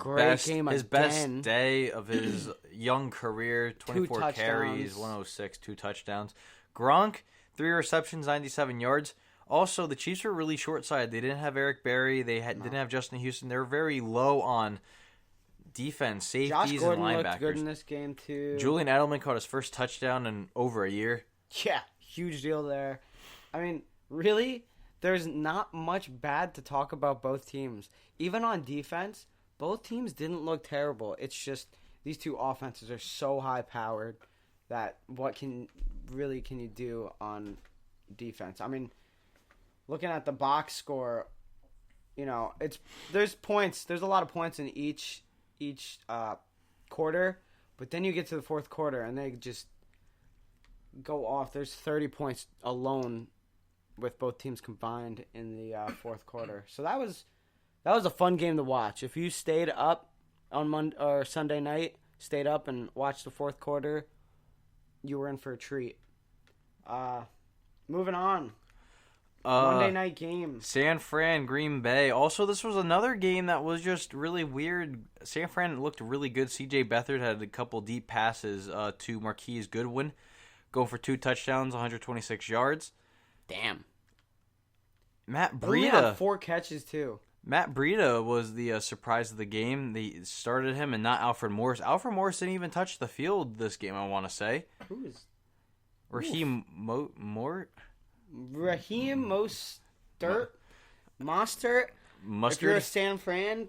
best day of his young career. 24 carries, 106, 2 touchdowns. Gronk, 3 receptions, 97 yards. Also, the Chiefs were really short-sided. They didn't have Eric Berry. They didn't have Justin Houston. They were very low on defense, safeties, Josh Gordon and linebackers. Looked good in this game, too. Julian Edelman caught his first touchdown in over a year. Yeah, huge deal there. I mean, really, there's not much bad to talk about both teams. Even on defense, both teams didn't look terrible. It's just these 2 offenses are so high-powered that what can you do on defense? I mean, looking at the box score, there's points. There's a lot of points in each quarter, but then you get to the fourth quarter and they just go off. There's 30 points alone with both teams combined in the fourth quarter. So that was That was a fun game to watch. If you stayed up on Monday or Sunday night, stayed up and watched the fourth quarter, you were in for a treat. Moving on. Monday night game. San Fran, Green Bay. Also, this was another game that was just really weird. San Fran looked really good. C.J. Beathard had a couple deep passes to Marquise Goodwin, going for 2 touchdowns, 126 yards. Damn. Matt Only had Breida. 4 catches, too. Matt Breida was the surprise of the game. They started him and not Alfred Morris. Alfred Morris didn't even touch the field this game, I want to say. Who is... Raheem Raheem Mostert. If you're a San Fran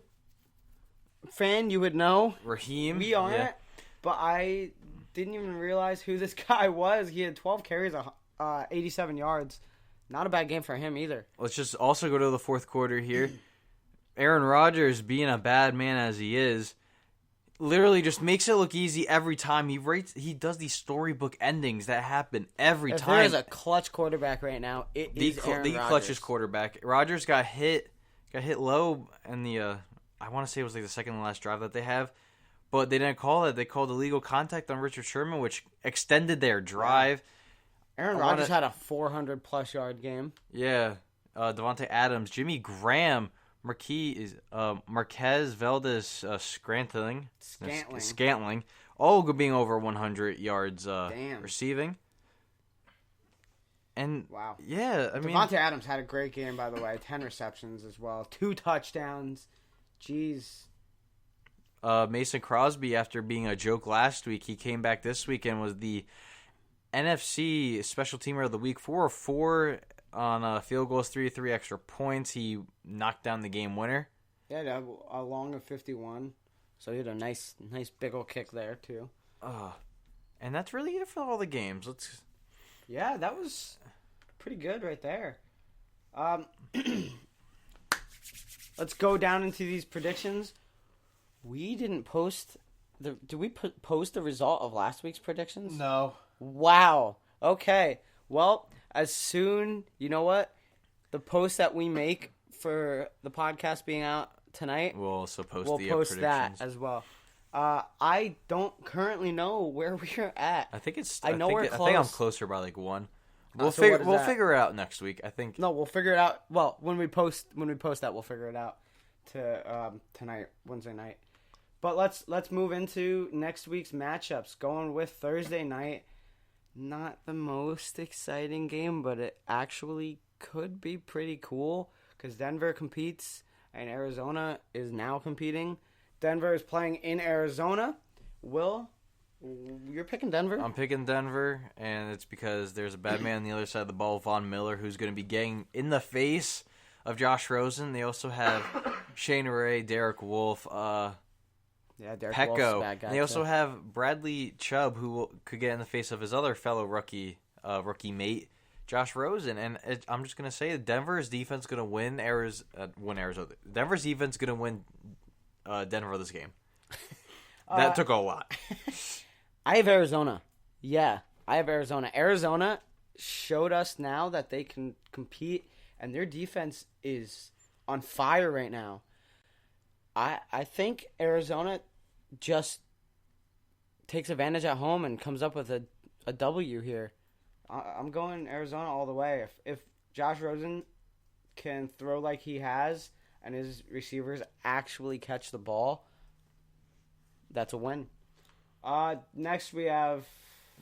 fan, you would know. Raheem. We aren't, but I didn't even realize who this guy was. He had 12 carries, 87 yards. Not a bad game for him either. Let's just also go to the fourth quarter here. Aaron Rodgers, being a bad man as he is, literally just makes it look easy every time. He does these storybook endings that happen every if time. There is a clutch quarterback right now. It is Aaron the Rodgers. clutchest quarterback. Rodgers got hit low in the I want to say it was like the second to last drive that they have, but they didn't call it. They called illegal contact on Richard Sherman, which extended their drive. Aaron Rodgers had a 400-plus yard game. Yeah, Devontae Adams, Jimmy Graham, Marquez Valdez Scantling, all being over 100 yards receiving. And wow, yeah, I mean, Devontae Adams had a great game, by the way. 10 receptions as well, 2 touchdowns. Jeez. Mason Crosby, after being a joke last week, he came back this week and was the NFC Special Teamer of the Week. 4 of 4 on field goals, 3 extra points. He knocked down the game winner. Yeah, a long of 51. So he had a nice big old kick there too. And that's really it for all the games. Yeah, that was pretty good right there. Let's go down into these predictions. We didn't post did we post the result of last week's predictions? No. Wow. Okay. Well, as soon, you know what? The post that we make for the podcast being out tonight, we'll also post we'll the post predictions. that as well. I don't currently know where we're at. I think it's. I know we're close. I think I'm closer by like 1. We'll so we'll figure it out next week. I think. No, we'll figure it out. Well, when we post that, we'll figure it out to tonight, Wednesday night. But let's move into next week's matchups. Going with Thursday night. Not the most exciting game, but it actually could be pretty cool because Denver competes and Arizona is now competing. Denver is playing in Arizona. Will, you're picking Denver? I'm picking Denver, and it's because there's a bad man on the other side of the ball, Von Miller, who's going to be getting in the face of Josh Rosen. They also have Shane Ray, Derek Wolfe, Derek Wolf's a Pecco. bad guy. And they also have Bradley Chubb, who could get in the face of his other fellow rookie mate, Josh Rosen. And I'm just going to say that Denver's defense going to win Arizona. Denver's defense going to win Denver this game. That took a lot. I have Arizona. Yeah, I have Arizona. Arizona showed us now that they can compete, and their defense is on fire right now. I think Arizona just takes advantage at home and comes up with a W here. I'm going Arizona all the way. If Josh Rosen can throw like he has and his receivers actually catch the ball, that's a win. Next we have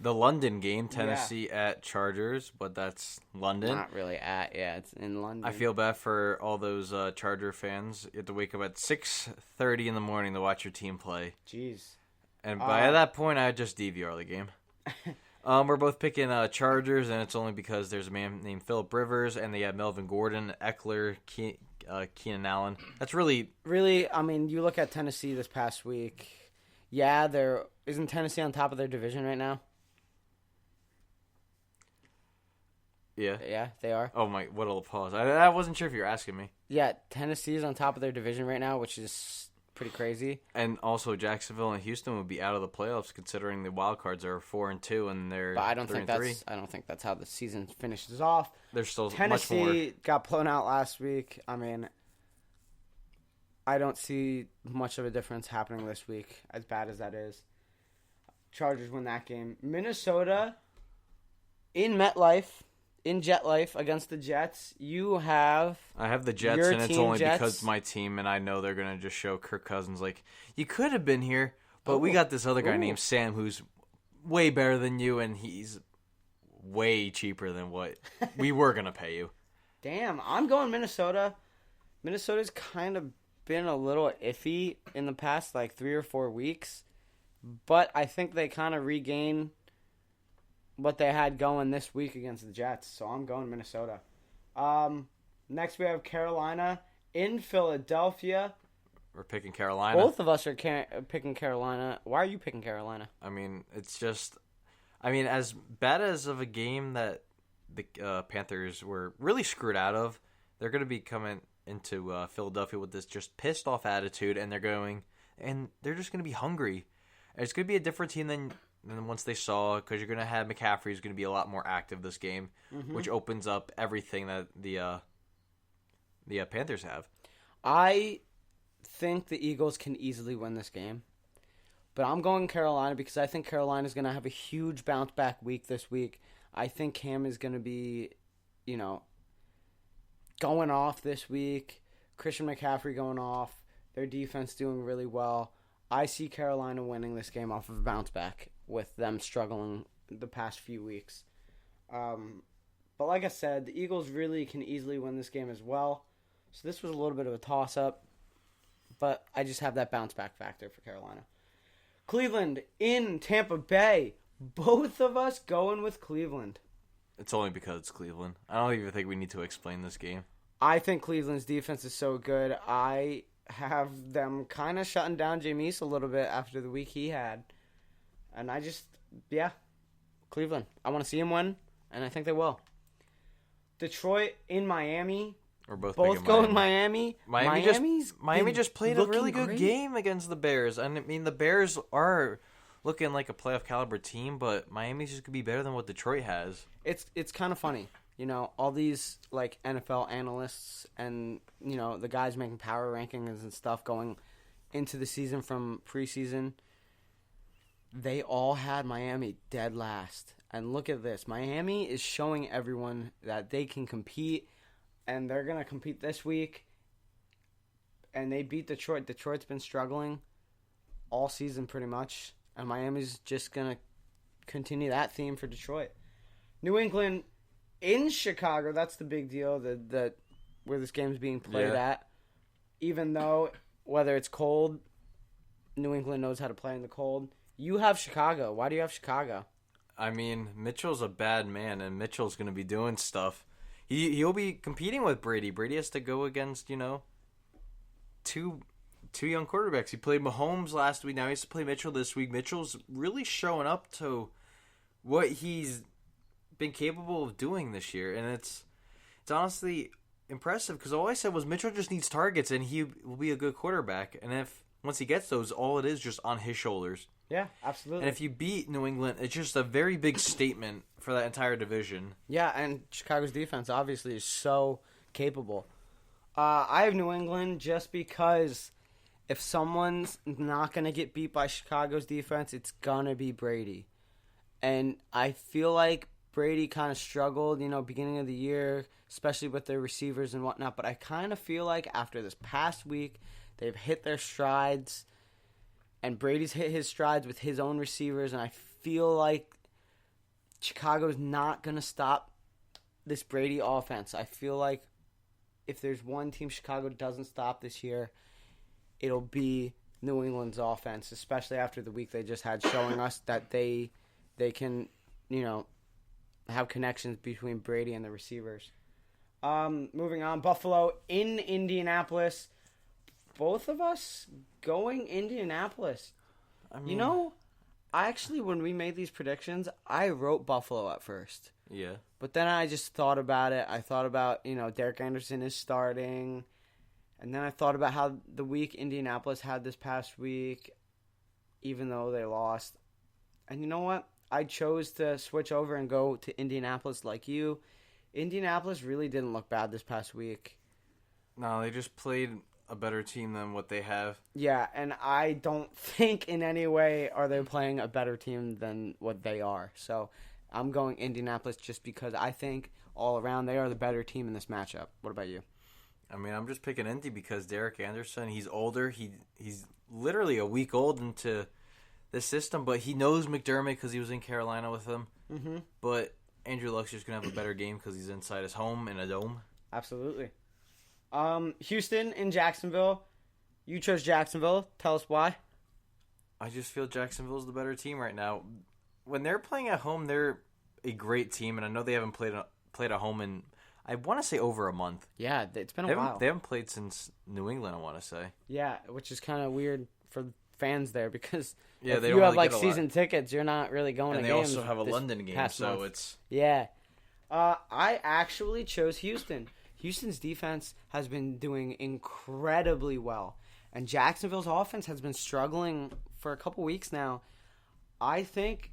the London game, Tennessee at Chargers, but that's London. Not really at, it's in London. I feel bad for all those Charger fans. You have to wake up at 6:30 in the morning to watch your team play. Jeez. And by that point, I just DVR the game. We're both picking Chargers, and it's only because there's a man named Phillip Rivers, and they have Melvin Gordon, Eckler, Keenan Allen. That's really... I mean, you look at Tennessee this past week. Yeah, isn't Tennessee on top of their division right now? Yeah. Yeah, they are. Oh, my, what a pause. I wasn't sure if you were asking me. Yeah, Tennessee is on top of their division right now, which is pretty crazy. And also Jacksonville and Houston would be out of the playoffs considering the wild cards are 4-2 and they're 3-3. I don't think that's how the season finishes off. There's still Tennessee much more. got blown out last week. I mean, I don't see much of a difference happening this week, as bad as that is. Chargers win that game. Minnesota in MetLife, in JetLife against the Jets. I have the Jets, your and it's team, only Jets. because it's my team, and I know they're going to just show Kirk Cousins, like, you could have been here, but we got this other guy named Sam who's way better than you, and he's way cheaper than what we were going to pay you. Damn, I'm going Minnesota. Minnesota's kind of been a little iffy in the past, like 3 or 4 weeks. But I think they kind of regain what they had going this week against the Jets. So I'm going Minnesota. Next we have Carolina in Philadelphia. We're picking Carolina. Both of us are picking Carolina. Why are you picking Carolina? I mean, it's just... I mean, as bad as of a game that the Panthers were really screwed out of, they're going to be coming into Philadelphia with this just pissed off attitude, and they're just going to be hungry. And it's going to be a different team than once they saw, because you're going to have McCaffrey, who's going to be a lot more active this game, which opens up everything that the Panthers have. I think the Eagles can easily win this game. But I'm going Carolina because I think Carolina's going to have a huge bounce back week this week. I think Cam is going to be, going off this week. Christian McCaffrey going off. Their defense doing really well. I see Carolina winning this game off of a bounce back with them struggling the past few weeks. But like I said, the Eagles really can easily win this game as well. So this was a little bit of a toss-up. But I just have that bounce back factor for Carolina. Cleveland in Tampa Bay. Both of us going with Cleveland. It's only because it's Cleveland. I don't even think we need to explain this game. I think Cleveland's defense is so good. I have them kind of shutting down Jameis a little bit after the week he had. And Cleveland. I want to see him win, and I think they will. Detroit in Miami. We're both going Miami. Miami just played a really good great. game against the Bears. And I mean, the Bears are looking like a playoff caliber team, but Miami's just going to be better than what Detroit has. It's kind of funny. All these like NFL analysts and, the guys making power rankings and stuff going into the season from preseason, they all had Miami dead last. And look at this. Miami is showing everyone that they can compete, and they're going to compete this week. And they beat Detroit. Detroit's been struggling all season pretty much. And Miami's just going to continue that theme for Detroit. New England in Chicago. That's the big deal. The where this game's being played at. Even though, whether it's cold, New England knows how to play in the cold. You have Chicago. Why do you have Chicago? I mean, Mitchell's a bad man, and Mitchell's going to be doing stuff. He'll be competing with Brady. Brady has to go against, two young quarterbacks. He played Mahomes last week. Now he has to play Mitchell this week. Mitchell's really showing up to what he's been capable of doing this year, and it's honestly impressive, because all I said was Mitchell just needs targets, and he will be a good quarterback. And once he gets those, all it is just on his shoulders. Yeah, absolutely. And if you beat New England, it's just a very big statement for that entire division. Yeah, and Chicago's defense obviously is so capable. I have New England just because if someone's not going to get beat by Chicago's defense, it's going to be Brady. And I feel like Brady kind of struggled, beginning of the year, especially with their receivers and whatnot. But I kind of feel like after this past week, they've hit their strides. And Brady's hit his strides with his own receivers. And I feel like Chicago's not going to stop this Brady offense. I feel like if there's one team Chicago doesn't stop this year, it'll be New England's offense, especially after the week they just had, showing us that they can, have connections between Brady and the receivers. Moving on, Buffalo in Indianapolis. Both of us going Indianapolis. I mean, I actually, when we made these predictions, I wrote Buffalo at first. yeah. But then I just thought about it. I thought about, Derek Anderson is starting. And then I thought about how the week Indianapolis had this past week, even though they lost. And you know what? I chose to switch over and go to Indianapolis like you. Indianapolis really didn't look bad this past week. No, they just played a better team than what they have. Yeah, and I don't think in any way are they playing a better team than what they are. So I'm going Indianapolis just because I think all around they are the better team in this matchup. What about you? I mean, I'm just picking Indy because Derek Anderson, he's older. He's literally a week old into the system, but he knows McDermott because he was in Carolina with him. Mm-hmm. But Andrew Luck's just going to have a better game because he's inside his home in a dome. Absolutely. Houston in Jacksonville. You chose Jacksonville. Tell us why. I just feel Jacksonville's the better team right now. When they're playing at home, they're a great team, and I know they haven't played at home in, I want to say, over a month. Yeah, it's been a while. They haven't played since New England, I want to say. Yeah, which is kind of weird for fans there because yeah, if you have like season tickets, you're not really going to games. And they also have a London game, so month. it's... Yeah. I actually chose Houston. Houston's defense has been doing incredibly well, and Jacksonville's offense has been struggling for a couple weeks now. I think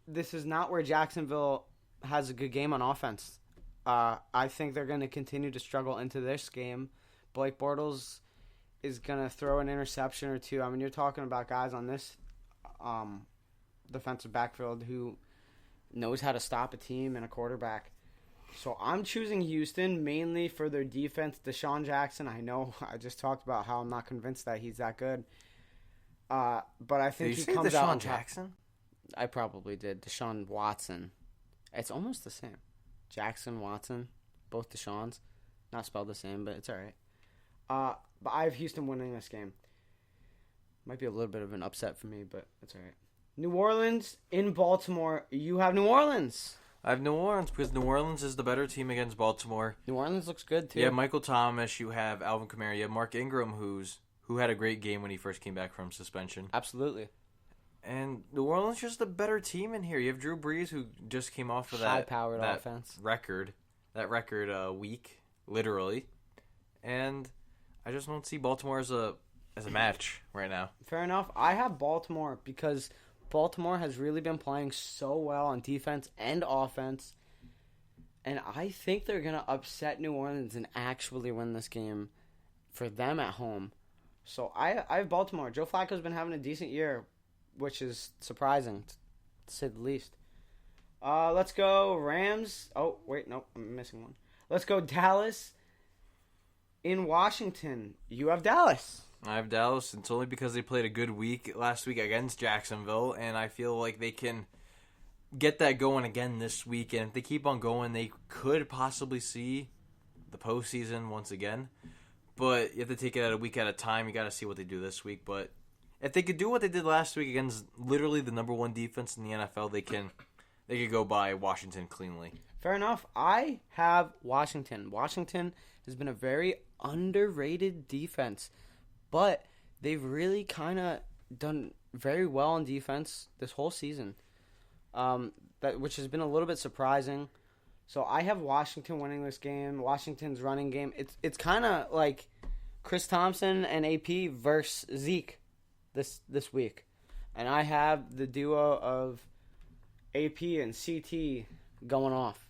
this is not where Jacksonville has a good game on offense. I think they're going to continue to struggle into this game. Blake Bortles is going to throw an interception or two. I mean, you're talking about guys on this defensive backfield who knows how to stop a team and a quarterback. So I'm choosing Houston mainly for their defense. Deshaun Jackson, I know I just talked about how I'm not convinced that he's that good. But I think he comes out on top. Jackson? I probably did. Deshaun Watson. It's almost the same. Jackson, Watson, both Deshaun's. Not spelled the same, but it's all right. But I have Houston winning this game. Might be a little bit of an upset for me, but it's all right. New Orleans in Baltimore. You have New Orleans. I have New Orleans because New Orleans is the better team against Baltimore. New Orleans looks good, too. You have Michael Thomas. You have Alvin Kamara. You have Mark Ingram, who had a great game when he first came back from suspension. Absolutely. And New Orleans is just a better team in here. You have Drew Brees, who just came off of high-powered offense record week, literally. And I just don't see Baltimore as a match right now. Fair enough. I have Baltimore because Baltimore has really been playing so well on defense and offense. And I think they're going to upset New Orleans and actually win this game for them at home. So I have Baltimore. Joe Flacco's been having a decent year, which is surprising, to say the least. Let's go Rams. Oh, wait, nope, I'm missing one. Let's go Dallas in Washington. You have Dallas. I have Dallas. It's only because they played a good week last week against Jacksonville, and I feel like they can get that going again this week. And if they keep on going, they could possibly see the postseason once again. But you have to take it a week at a time. You got to see what they do this week. But if they could do what they did last week against literally the number one defense in the NFL, they could go by Washington cleanly. Fair enough. I have Washington. Washington has been a very underrated defense, but they've really kind of done very well on defense this whole season, which has been a little bit surprising. So I have Washington winning this game. Washington's running game. It's kind of like Chris Thompson and AP versus Zeke this week. And I have the duo of AP and CT going off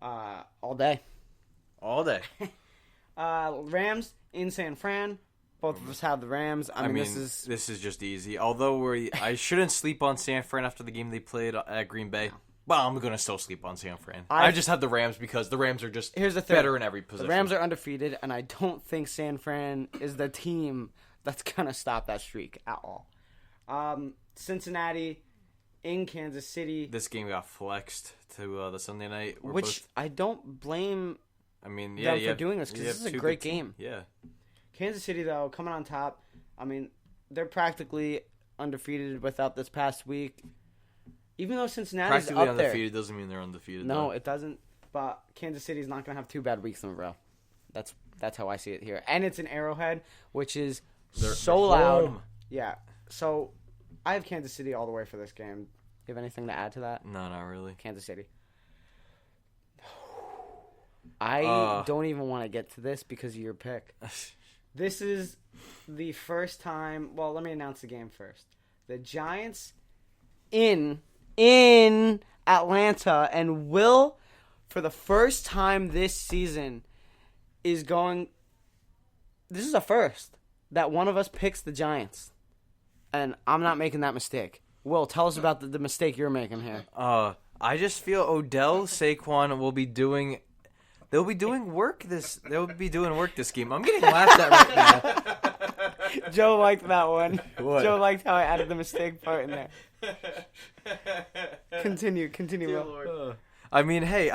all day. All day. Rams in San Fran. Both of us have the Rams. I mean this is just easy. Although I shouldn't sleep on San Fran after the game they played at Green Bay. Well, I'm going to still sleep on San Fran. I just have the Rams because the Rams are just better in every position. The Rams are undefeated, and I don't think San Fran is the team that's going to stop that streak at all. Cincinnati in Kansas City. This game got flexed to the Sunday night. I don't blame them for doing this because this is a great game. Yeah. Kansas City, though, coming on top. I mean, they're practically undefeated without this past week. Even though Cincinnati's practically up there. Undefeated doesn't mean they're undefeated. No, though. It doesn't. But Kansas City's not going to have 2 bad weeks in a row. That's how I see it here. And it's an Arrowhead, which is so loud. Home. Yeah. So I have Kansas City all the way for this game. You have anything to add to that? No, not really. Kansas City. I don't even want to get to this because of your pick. This is the first time. Well, let me announce the game first. The Giants in Atlanta, and Will, for the first time this season, is going this is a first that one of us picks the Giants, and I'm not making that mistake. Will, tell us about the mistake you're making here. I just feel Odell, Saquon will be doing. They'll be doing work this. They'll be doing work this game. I'm getting laughed at right now. Joe liked that one. What? Joe liked how I added the mistake part in there. Continue, Will. I mean, hey,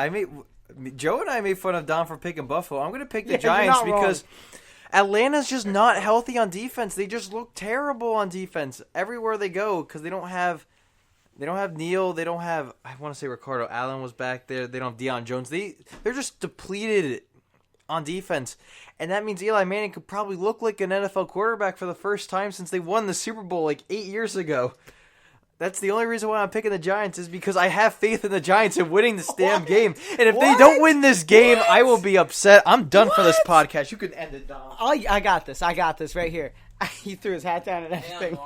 Joe and I made fun of Don for picking Buffalo. I'm going to pick the Yeah, Giants you're not because Atlanta's just not healthy on defense. They just look terrible on defense everywhere they go because they don't have Neal. They don't have, I want to say Ricardo Allen was back there. They don't have Deion Jones. They're just depleted on defense. And that means Eli Manning could probably look like an NFL quarterback for the first time since they won the Super Bowl like 8 years ago. That's the only reason why I'm picking the Giants is because I have faith in the Giants in winning this damn game. And if they don't win this game, I will be upset. I'm done for this podcast. You can end it, Dom. I got this right here. He threw his hat down and everything.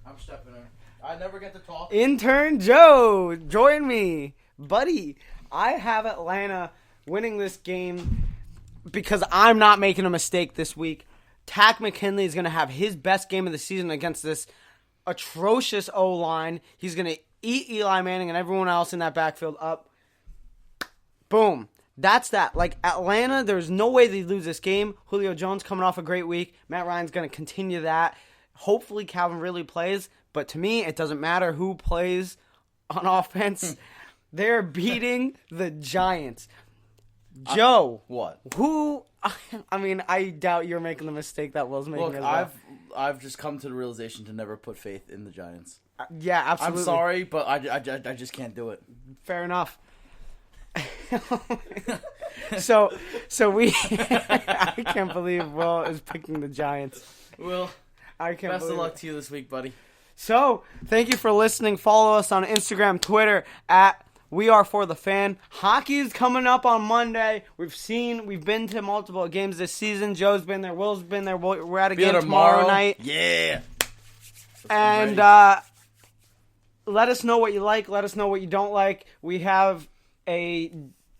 I'm stepping in. I never get to talk. Intern Joe, join me. Buddy, I have Atlanta winning this game because I'm not making a mistake this week. Tack McKinley is going to have his best game of the season against this atrocious O-line. He's going to eat Eli Manning and everyone else in that backfield up. Boom. That's that. Like, Atlanta, there's no way they lose this game. Julio Jones coming off a great week. Matt Ryan's going to continue that. Hopefully Calvin Ridley plays. But to me, it doesn't matter who plays on offense. They're beating the Giants. Joe. What? Who... I mean, I doubt you're making the mistake that Will's making. Look, as well. I've just come to the realization to never put faith in the Giants. Yeah, absolutely. I'm sorry, but I just can't do it. Fair enough. so we I can't believe Will is picking the Giants. Will, I can't best of believe luck it. to you this week, buddy. So, thank you for listening. Follow us on Instagram, Twitter at We Are For The Fan. Hockey is coming up on Monday. We've been to multiple games this season. Joe's been there. Will's been there. We're at a game tomorrow night. Yeah. And let us know what you like. Let us know what you don't like. We have a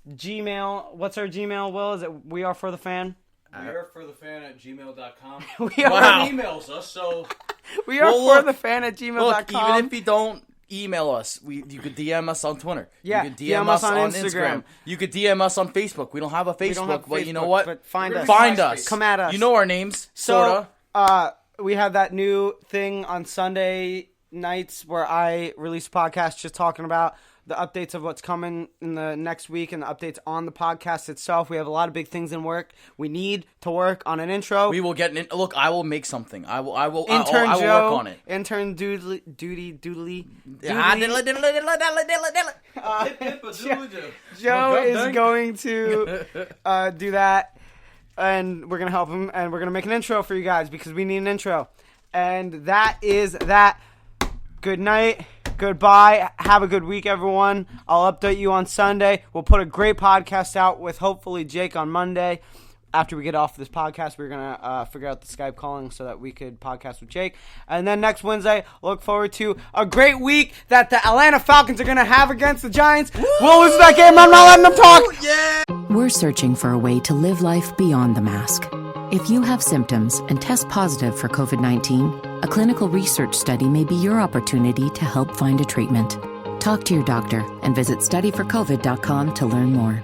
Gmail. What's our Gmail, Will? Is it We Are For The Fan? WeAreForTheFan@gmail.com. We are, Wow. Emails us, so we are Well, for the fan at gmail.com. Look, even if you don't email us, you could DM us on Twitter. Yeah, you could DM us on Instagram. You could DM us on Facebook. We don't have a Facebook, We don't have but you know Facebook, what? but find us. Find us. Come at us. You know our names, So, sorta. we have that new thing on Sunday nights where I release a podcast just talking about the updates of what's coming in the next week and the updates on the podcast itself. We have a lot of big things in work. We need to work on an intro. We will get an. Look, I will make something. I will. Intern I will Joe, work on it. Intern Doodly. Joe is going to do that, and we're going to help him, and we're going to make an intro for you guys because we need an intro. And that is that. Good night. Goodbye. Have a good week, everyone. I'll update you on Sunday. We'll put a great podcast out with hopefully Jake on Monday. After we get off this podcast, we're going to figure out the Skype calling so that we could podcast with Jake. And then next Wednesday, look forward to a great week that the Atlanta Falcons are going to have against the Giants. We'll lose that game. I'm not letting them talk. Yeah. We're searching for a way to live life beyond the mask. If you have symptoms and test positive for COVID-19, a clinical research study may be your opportunity to help find a treatment. Talk to your doctor and visit studyforcovid.com to learn more.